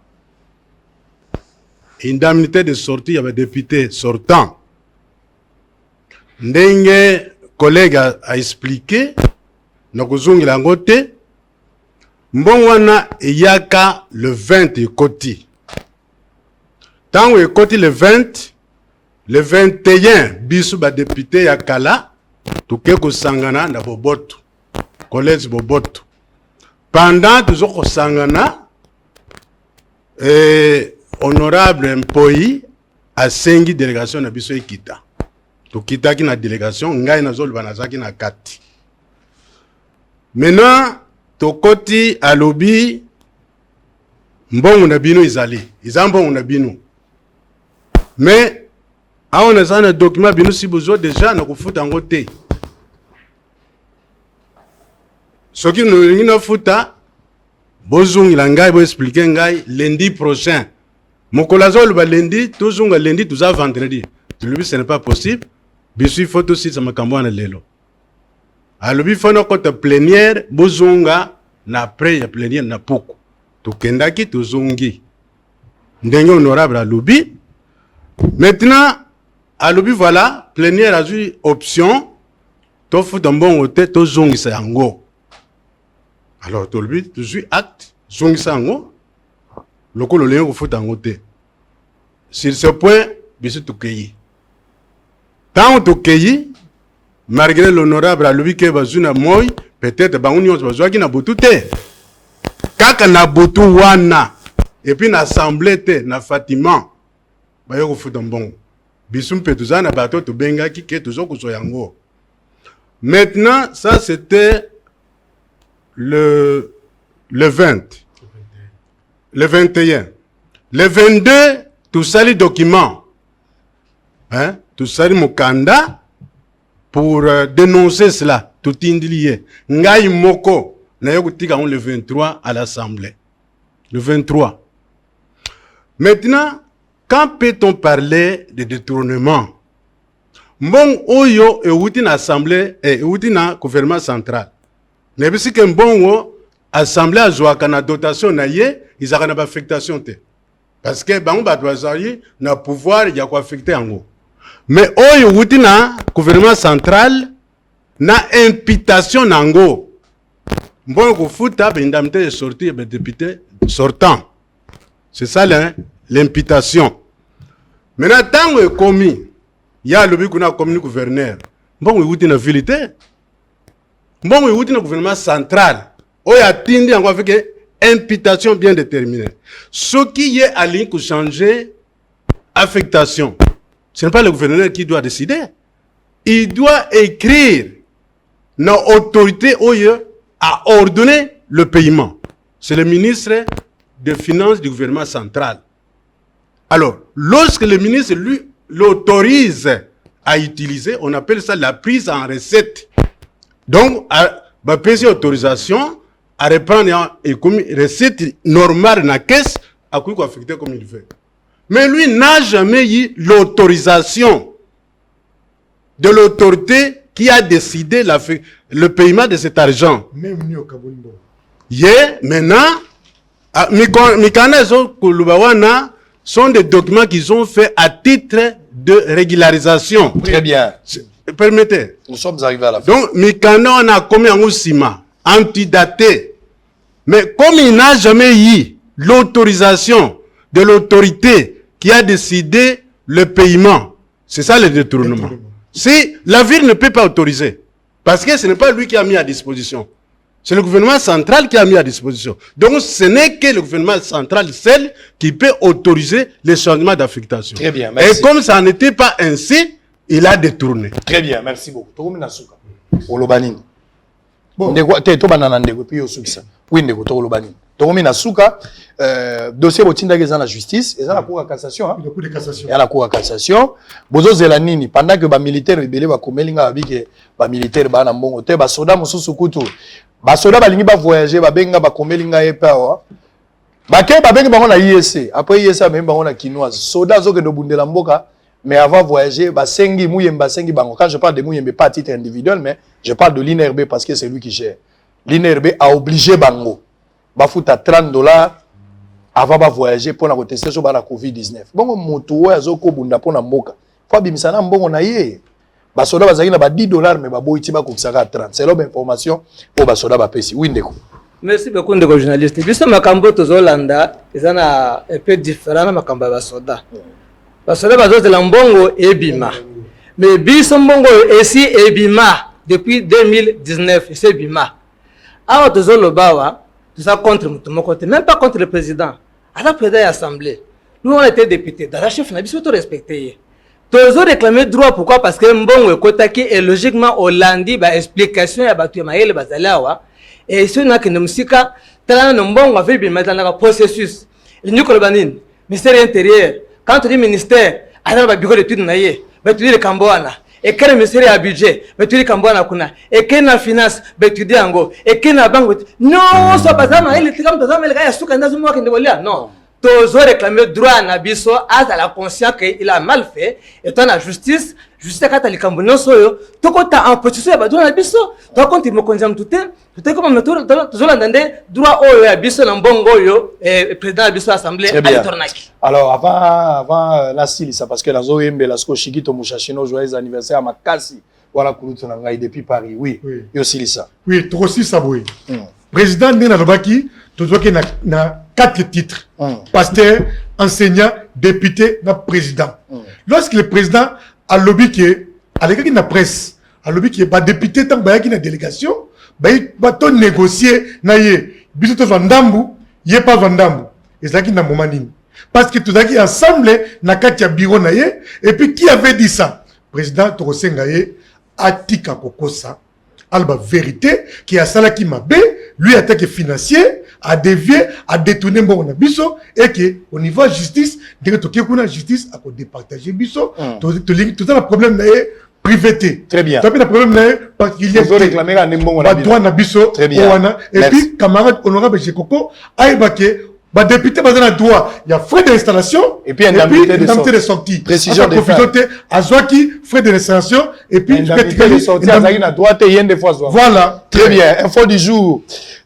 Indemnité de sortie, il y avait député sortant. Ndenge collègue a expliqué, nakuzungi langote, mbongwana yaka le 20 ekoti. Tant ekoti le 20, le 21, bisu ba député ya kala, tuke kusangana na boboto, collège boboto. Pendant toujours kusangana, honorable Mpoi a sengi délégation na biso ekita. Tukita ki na délégation, ngai na zolu banazaki na kati. Maintenant, tokoti alobi, mbongo na bino izali, izambongo na bino. Mais, on a un document bino si besoin déjà na kufuta ngote. Ce qui nous na futa bozung langai bo expliquer ngai lundi prochain. Mokolazol ba lundi, tozunga lundi tuza vendredi. Tu lui ce n'est pas possible. Bisu photo si ça makambo na lelo. Alobi fona kota plénière bozunga na après ya plénière na poko. Tukendaki tozungi. Ndenge honorable alobi. Maintenant alobi voilà, plénière a eu option, tofu d'ambon ote, to zongisa yango. Alors, tolobi, tu suis acte, zongisa yango, loko le lien au foot en ote. Sur ce point, bisu tukeyi. Tant tukeyi, malgré l'honorable alobi ke bazuna moi, peut-être bangouni on se bazwa ki na botu te. Kaka na botu wana, et puis na assemblée te, na Fatima, bayo au foot en bon. Maintenant, ça c'était le 20. Le 21. Le 22, tout ça les documents. Hein? Tout ça les mokanda pour dénoncer cela. Tout indilié. Ngai moko. Na yokutika le 23 à l'Assemblée. Le 23. Maintenant, quand peut-on parler de détournement? Mbong oyo e wuti na assemblée e wuti na gouvernement central. Nebisi ke mbongo assemblée azwaka na dotation na ye, izaka na affectation te. Parce que bango ba doazari na pouvoir ya ko affecter yango. Mais oyo wuti na gouvernement central na imputation nango. Mbongo kufuta bindamite de sortir be député sortant. C'est ça l'imputation. Maintenant tant est commis il y a le but qu'on a comme gouverneur. Bon, oui, vous êtes vérité. Bon, oui, vous êtes gouvernement central. On a atteint encore avec imputation bien déterminée. Ce qui est à ligne pour changer affectation, ce n'est pas le gouverneur qui doit décider. Il doit écrire nos autorités à ordonner le paiement. C'est le ministre des Finances du gouvernement central. Alors, lorsque le ministre lui l'autorise à utiliser, on appelle ça la prise en recette. Donc, à payer autorisation à reprendre une recette normale dans la caisse, à quoi il affecter comme il veut. Mais lui n'a jamais eu l'autorisation de l'autorité qui a décidé le paiement de cet argent. Même nous au Kaboundo. Maintenant, Mikanazo Kulubawana sont des documents qu'ils ont fait à titre de régularisation. Très bien. Permettez. Nous sommes arrivés à la fin. Donc, Mikana, on a commis un oussima, antidaté. Mais comme il n'a jamais eu l'autorisation de l'autorité qui a décidé le paiement, c'est ça le détournement. Si la ville ne peut pas autoriser, parce que ce n'est pas lui qui a mis à disposition. C'est le gouvernement central qui a mis à disposition. Donc, ce n'est que le gouvernement central seul qui peut autoriser les changements d'affectation. Très bien, merci. Et comme ça n'était pas ainsi, il a détourné. Très bien, merci beaucoup. Tokomi Nasuka. Olobanini. Bon. Ndeko banana ndeko puis osukisa. Oui ndeko to olobanini. Tokomi Nasuka dossier botinda ke la justice et ça la cour de cassation hein. Le cour de cassation. Et la cour de cassation, bozo zelanini pendant que ba militaire ebele ba komelinga babike ba militaire ba na mbongo te ba soda mosusu kutu. Ba soda balingi ba voyager ba benga ba komelinga epawa. Ba ke ba benga bango na IEC. Après IEC même bango na kinoise. Soda zo ke do bundela mboka. Mais avant voyager, Basengi, Mouyemba, Sengi, Bango. Quand je parle de Mouyemba, pas à titre individuel, mais je parle de l'INRB parce que c'est lui qui gère. L'INRB a obligé Bango. Bafout à $30 avant de voyager pour tester sur la COVID-19. Bon, moto, azoko, bunda, pour la moka. Faut bimisana, bon, on a yé. Basoda, bazaki na ba $10, mais babo, itiba, koukisaka 30. C'est l'homme information pour Basoda, bapesi. Oui, ndeko. Merci beaucoup, ndeko journaliste. Biso makambo tozolanda, ezana un peu différent na makambo Basoda. Parce que bazo de l'ambongo ebima. Mais biso mbongo esi ebima depuis 2019 c'est bima. Alors tozo lobawa, tout ça contre mon côté, même pas contre le président. À la présidence de l'Assemblée, nous on était députés, dans la chef na biso to respecté. Tozo réclamer droit pourquoi parce que mbongo ekotaki et logiquement Hollandi ba explication ya batu ya mayele bazalawa et ce na que musika tala no mbongo avec bima dans le processus. Il nous kolobanine, ministère intérieur. Quand tu dis ministère, alors le bureau d'études naïe, mais tu dis le Cambouana, et quel ministère à budget, mais tu dis Cambouana kuna, et quel na finance, mais tu dis Ango, et quel na banque, non, ça pas ça, mais il est comme ça, mais le gars a souka dans un mois qui ne voulait non. Tous réclamer droit à Nabiso, à la conscience qu'il a mal fait, et ton la justice, justice à la Cambouana soyo, tout quand t'as en position à droit à Nabiso, toi quand il me consomme tout est comme un tour, toujours l'entendez, droit au Nabiso, l'ambongo yo, et président Nabiso Assemblée, à l'Itornaki. Alors, avant la style, ça parce que la Zoémbe, la Skoshiki, Tomushachino, joyeux anniversaire à Makasi, voilà, Kouloutonangaï depuis Paris, oui, yo ça. Oui, trop aussi ça, oui. Président Nena Lobaki, tu dois qu'il y a 4 titres. Pasteur, enseignant, député, président. Lorsque le président a lobby qui est, à l'écart de la presse, a lobby qui est, député, tant qu'il y a une délégation, il va négocier, bisous Vandambu, il n'y a pas Vandambu. Et c'est là qu'il y a un moment. Parce que tout ça qui est ensemble, na katia bureau naye, et puis qui avait dit ça? Président Torosengaye, Atika Kokosa, alba vérité, qui a ça là qui m'a bé, lui attaque financier, à dévier, à détourner mon biso et que au niveau justice, dès que tu as justice, à départager biso, tout ça le problème est privé. Très bien. Tu as le problème particulier. Vous réclamer un bon Très bien. Et puis camarade honorable Jekoko, aïbaké. Bah député basé dans droit, il y a frais d'installation et puis indemnité de sortie. Précision des faits. Azwaki frais d'installation et puis indemnité de sortie. Azwaki droite et des fois. Voilà. Très bien. Info du jour.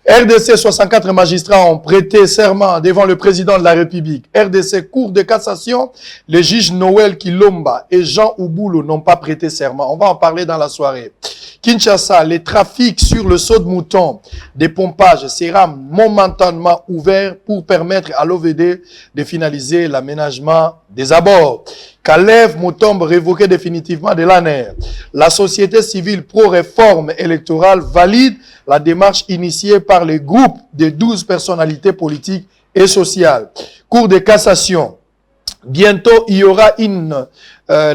RDC 64 magistrats ont prêté serment devant le président de la République. RDC Cour de cassation, les juges Noël Kilomba et Jean Ouboulou n'ont pas prêté serment. On va en parler dans la soirée. Kinshasa, les trafics sur le saut de mouton des pompages sera momentanément ouvert pour permettre à l'OVD de finaliser l'aménagement des abords. Kalev Moutombe révoqué définitivement de l'ANER. La société civile pro-réforme électorale valide la démarche initiée par les groupes de 12 personnalités politiques et sociales. Cour de cassation. Bientôt, il y aura une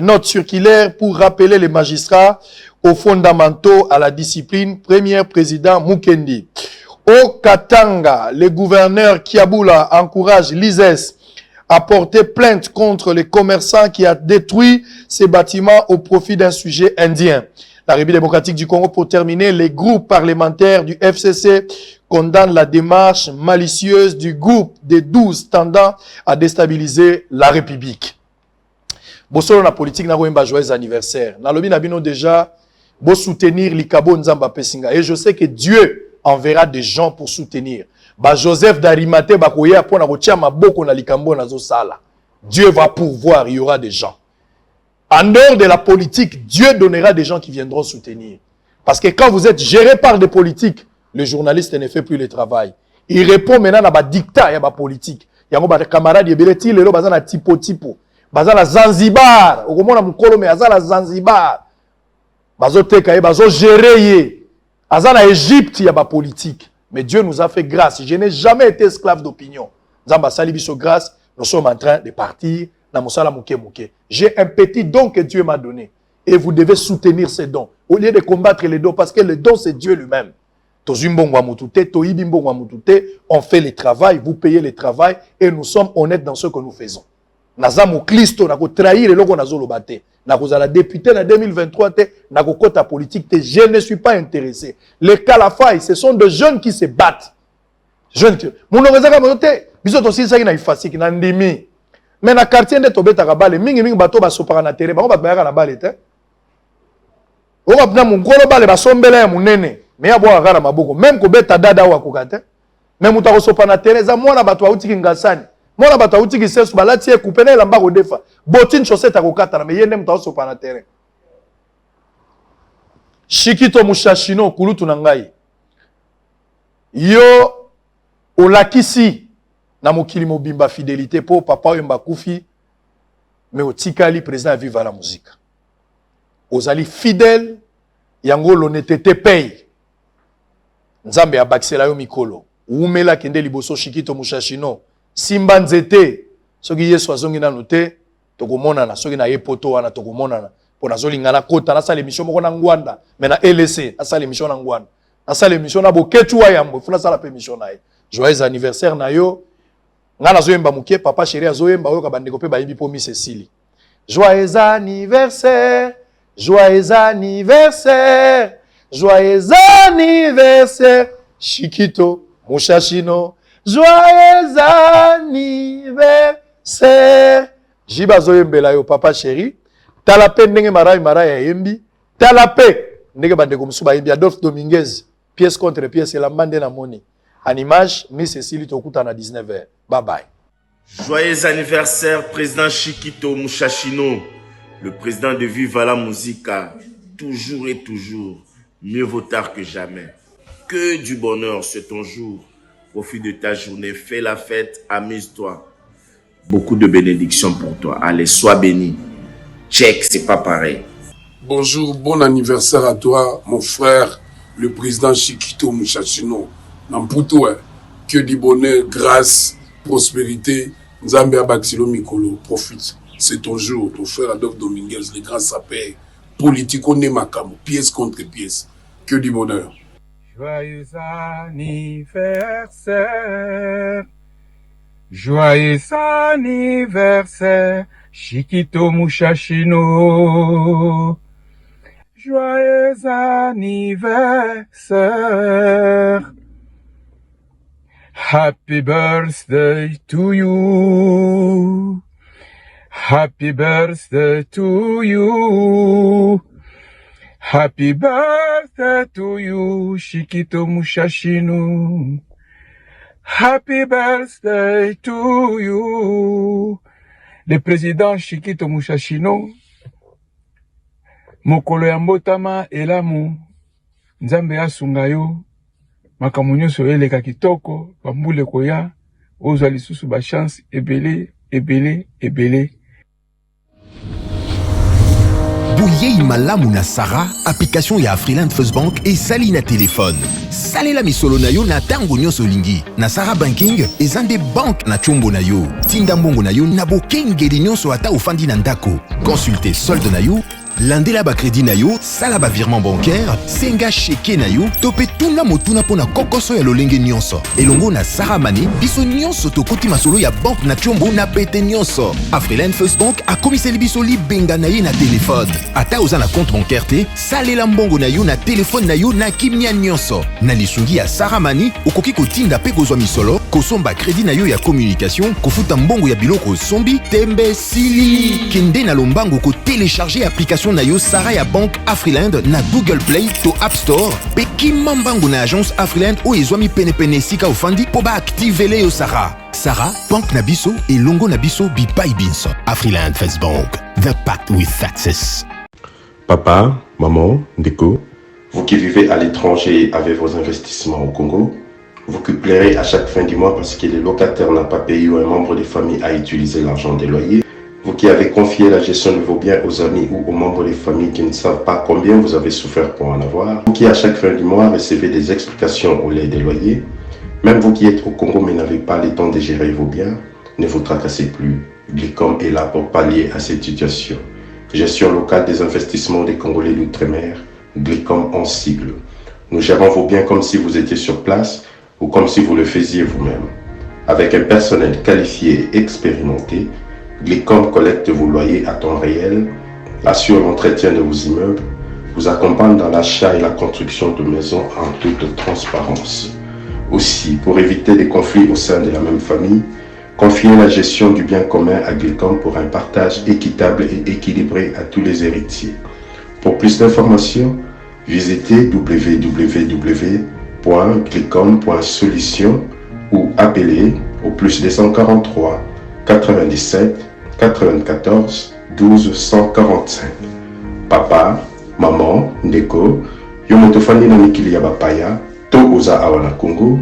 note circulaire pour rappeler les magistrats aux fondamentaux, à la discipline. Premier président Mukendi. Au Katanga, le gouverneur Kiabula encourage l'ISES à porter plainte contre les commerçants qui a détruit ces bâtiments au profit d'un sujet indien. La République démocratique du Congo, pour terminer, les groupes parlementaires du FCC condamnent la démarche malicieuse du groupe des 12 tendant à déstabiliser la République. Bosolo na politique na koyemba joyeux anniversaire. Na lobi na bino déjà bo soutenir Likabo Nzamba Pesinga et je sais que Dieu enverra des gens pour soutenir. Ba Joseph d'Arimathée ba koya pona ko tia maboko na likambo na zo sala. Dieu va pourvoir, il y aura des gens. En dehors de la politique, Dieu donnera des gens qui viendront soutenir. Parce que quand vous êtes géré par des politiques, le journaliste ne fait plus le travail. Il répond maintenant à ba dictat ya ba politique. Yango ba camarade yebeleti lelo bazana tipo. Bazana Zanzibar, okomona mukolo me azala Zanzibar. Bazo teka ye bazo gérer ye. Azana Égypte ya ba politique. Mais Dieu nous a fait grâce. Je n'ai jamais été esclave d'opinion. Nzamba sali biso grâce, nous sommes en train de partir na mosala muke. J'ai un petit don que Dieu m'a donné et vous devez soutenir ces dons au lieu de combattre les dons parce que le don c'est Dieu lui-même. On fait le travail, vous payez le travail et nous sommes honnêtes dans ce que nous faisons. Nazamu Christo nako trahir le logo nazolo bate. Nako za la députée en 2023 te nako kota politique te, je ne suis pas intéressé. Les Kalafai, ce sont des jeunes qui se battent. Jeunes. Mon orezaka mote, biso to sisa na ifasiki na ndimi. Mais na quartier de Tobeta Kabale, mingi bato ba sopara na terrain, ba bayaka na bale te. O ba na mungolo bale ba sombela ya munene, mais ya boa kala maboko, même ko beta dada wa kokate. Même muta ko sopa na terrain za mwana bato wa utiki ngasani. Mwana bato wa utiki sesu balati e kupena lamba ko defa. Botine chaussette akokata na mais yende muta ko sopa na terrain. Shikito Mushashino kulutu na ngai. Yo olakisi na mokili mobimba fidélité pour papa yemba kufi mais otikali président viva la musique. Ozali fidèle yango l'honnêteté paye. Nzambe abaksela yo mikolo. Umela kende liboso Shikito Mushashino. Simba nzete soki Yesu azongi na note tokomona na soki na yepoto wana tokomona na pona zolingana kota na sala émission moko na ngwanda mais na LC na sala émission na ngwanda na sala émission na boketu wa yambo funa sala pe émission na ye. Joyeux anniversaire na yo. Ngana zoyemba mukie papa chéri azoyemba oyo kabandeko pe bayibi po mi Cécile. Joyeux anniversaire, joyeux anniversaire, joyeux anniversaire Shikito Mushashino. Joyeux anniversaire. Jiba zoyembela yo papa chéri. Talape ndenge marai ya yembi. Talape ndenge bandeko musuba yembi Adolphe Dominguez. Pièce contre pièce la mande na moni. En image, Miss Cécile Tokuta na 19h. Bye bye. Joyeux anniversaire, président Shikito Mushashino, le président de Viva la Musica. Toujours et toujours, mieux vaut tard que jamais. Que du bonheur, c'est ton jour. Profite de ta journée, fais la fête, amuse-toi. Beaucoup de bénédictions pour toi. Allez, sois béni. Check, c'est pas pareil. Bonjour, bon anniversaire à toi, mon frère, le président Shikito Mushashino. Namputo, que du bonheur, grâce, prospérité, Nzambe Abaksilo Mikolo, profite. C'est ton jour, ton frère Adolphe Dominguez, les grands sapeurs, politico Nemakamo, pièce contre pièce. Que du bonheur. Joyeux anniversaire, joyeux anniversaire, Chiquito Mushashino. Joyeux anniversaire. Happy birthday to you. Happy birthday to you. Happy birthday to you, Chiquito Mushashino. Happy birthday to you. Le président Chiquito Mushashino. Mokolo ya mbotama elamu. Nzambe asunga yo. Makambo nyonso eleka kitoko. Bambule koya. Ozwa lisusu ba chance ebele, ebele, ebele. Bouyei malamu na Sarah, application ya Afriland First Bank et sali na téléphone. Salela misolo na yo na tango nyonso lingi. Na Sarah Banking, ezande bank na chombo na yo. Tinda mbongo na yo na bokengeli nyonso ata ofandi na ndako. Consultez solde na yo, landela ba crédit na yo, sala ba virement bancaire, senga cheke na yo, tope tuna motuna pona kokoso ya lolenge nyonso. Elongo na Sarah Money, biso nyonso tokoti masolo ya bank na chombo na pete nyonso. Afriland First Bank a komiseli biso li benga na ye na téléphone. Ata oza na compte bancaire te, salela mbongo na yo na téléphone na yo na kimia nyonso. Na lisungi ya Sarah Money, okoki kotinda pe kozwa misolo, kosomba crédit na yo ya communication, kofuta mbongo ya biloko sombi, tembe sili. Kende na lombango ko télécharger application na yo Sarah ya Bank Afriland na Google Play to App Store. Pe kimambango na agence Afriland o ezwami pene sika ofandi po ba activele yo Sarah. Sarah, Bank Nabiso et Longo Nabiso Bipai Binso. Afriland First Bank, the pact with success. Papa, maman, Ndeko, vous qui vivez à l'étranger avec vos investissements au Congo, vous qui pleurez à chaque fin du mois parce que les locataires n'ont pas payé ou un membre de famille a utilisé l'argent des loyers, vous qui avez confié la gestion de vos biens aux amis ou aux membres des familles qui ne savent pas combien vous avez souffert pour en avoir, vous qui à chaque fin du mois recevez des explications au lait des loyers, même vous qui êtes au Congo mais n'avez pas le temps de gérer vos biens, ne vous tracassez plus. Glicom est là pour pallier à cette situation. Gestion locale des investissements des Congolais d'outre-mer, Glicom en sigle. Nous gérons vos biens comme si vous étiez sur place ou comme si vous le faisiez vous-même. Avec un personnel qualifié et expérimenté, Glicom collecte vos loyers à temps réel, assure l'entretien de vos immeubles, vous accompagne dans l'achat et la construction de maisons en toute transparence. Aussi, pour éviter des conflits au sein de la même famille, confiez la gestion du bien commun à Glicom pour un partage équitable et équilibré à tous les héritiers. Pour plus d'informations, visitez www.glicom.solution ou appelez au plus 243 97 94 12 145. Papa, maman, Ndeko, yo moto fandi na mikili ya bapaya, to oza awa na Congo,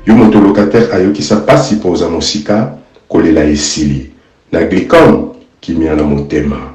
yo moto locataire ayokisa pasi po oza mosika, kolela esili. Na Glicom, kimia na motema.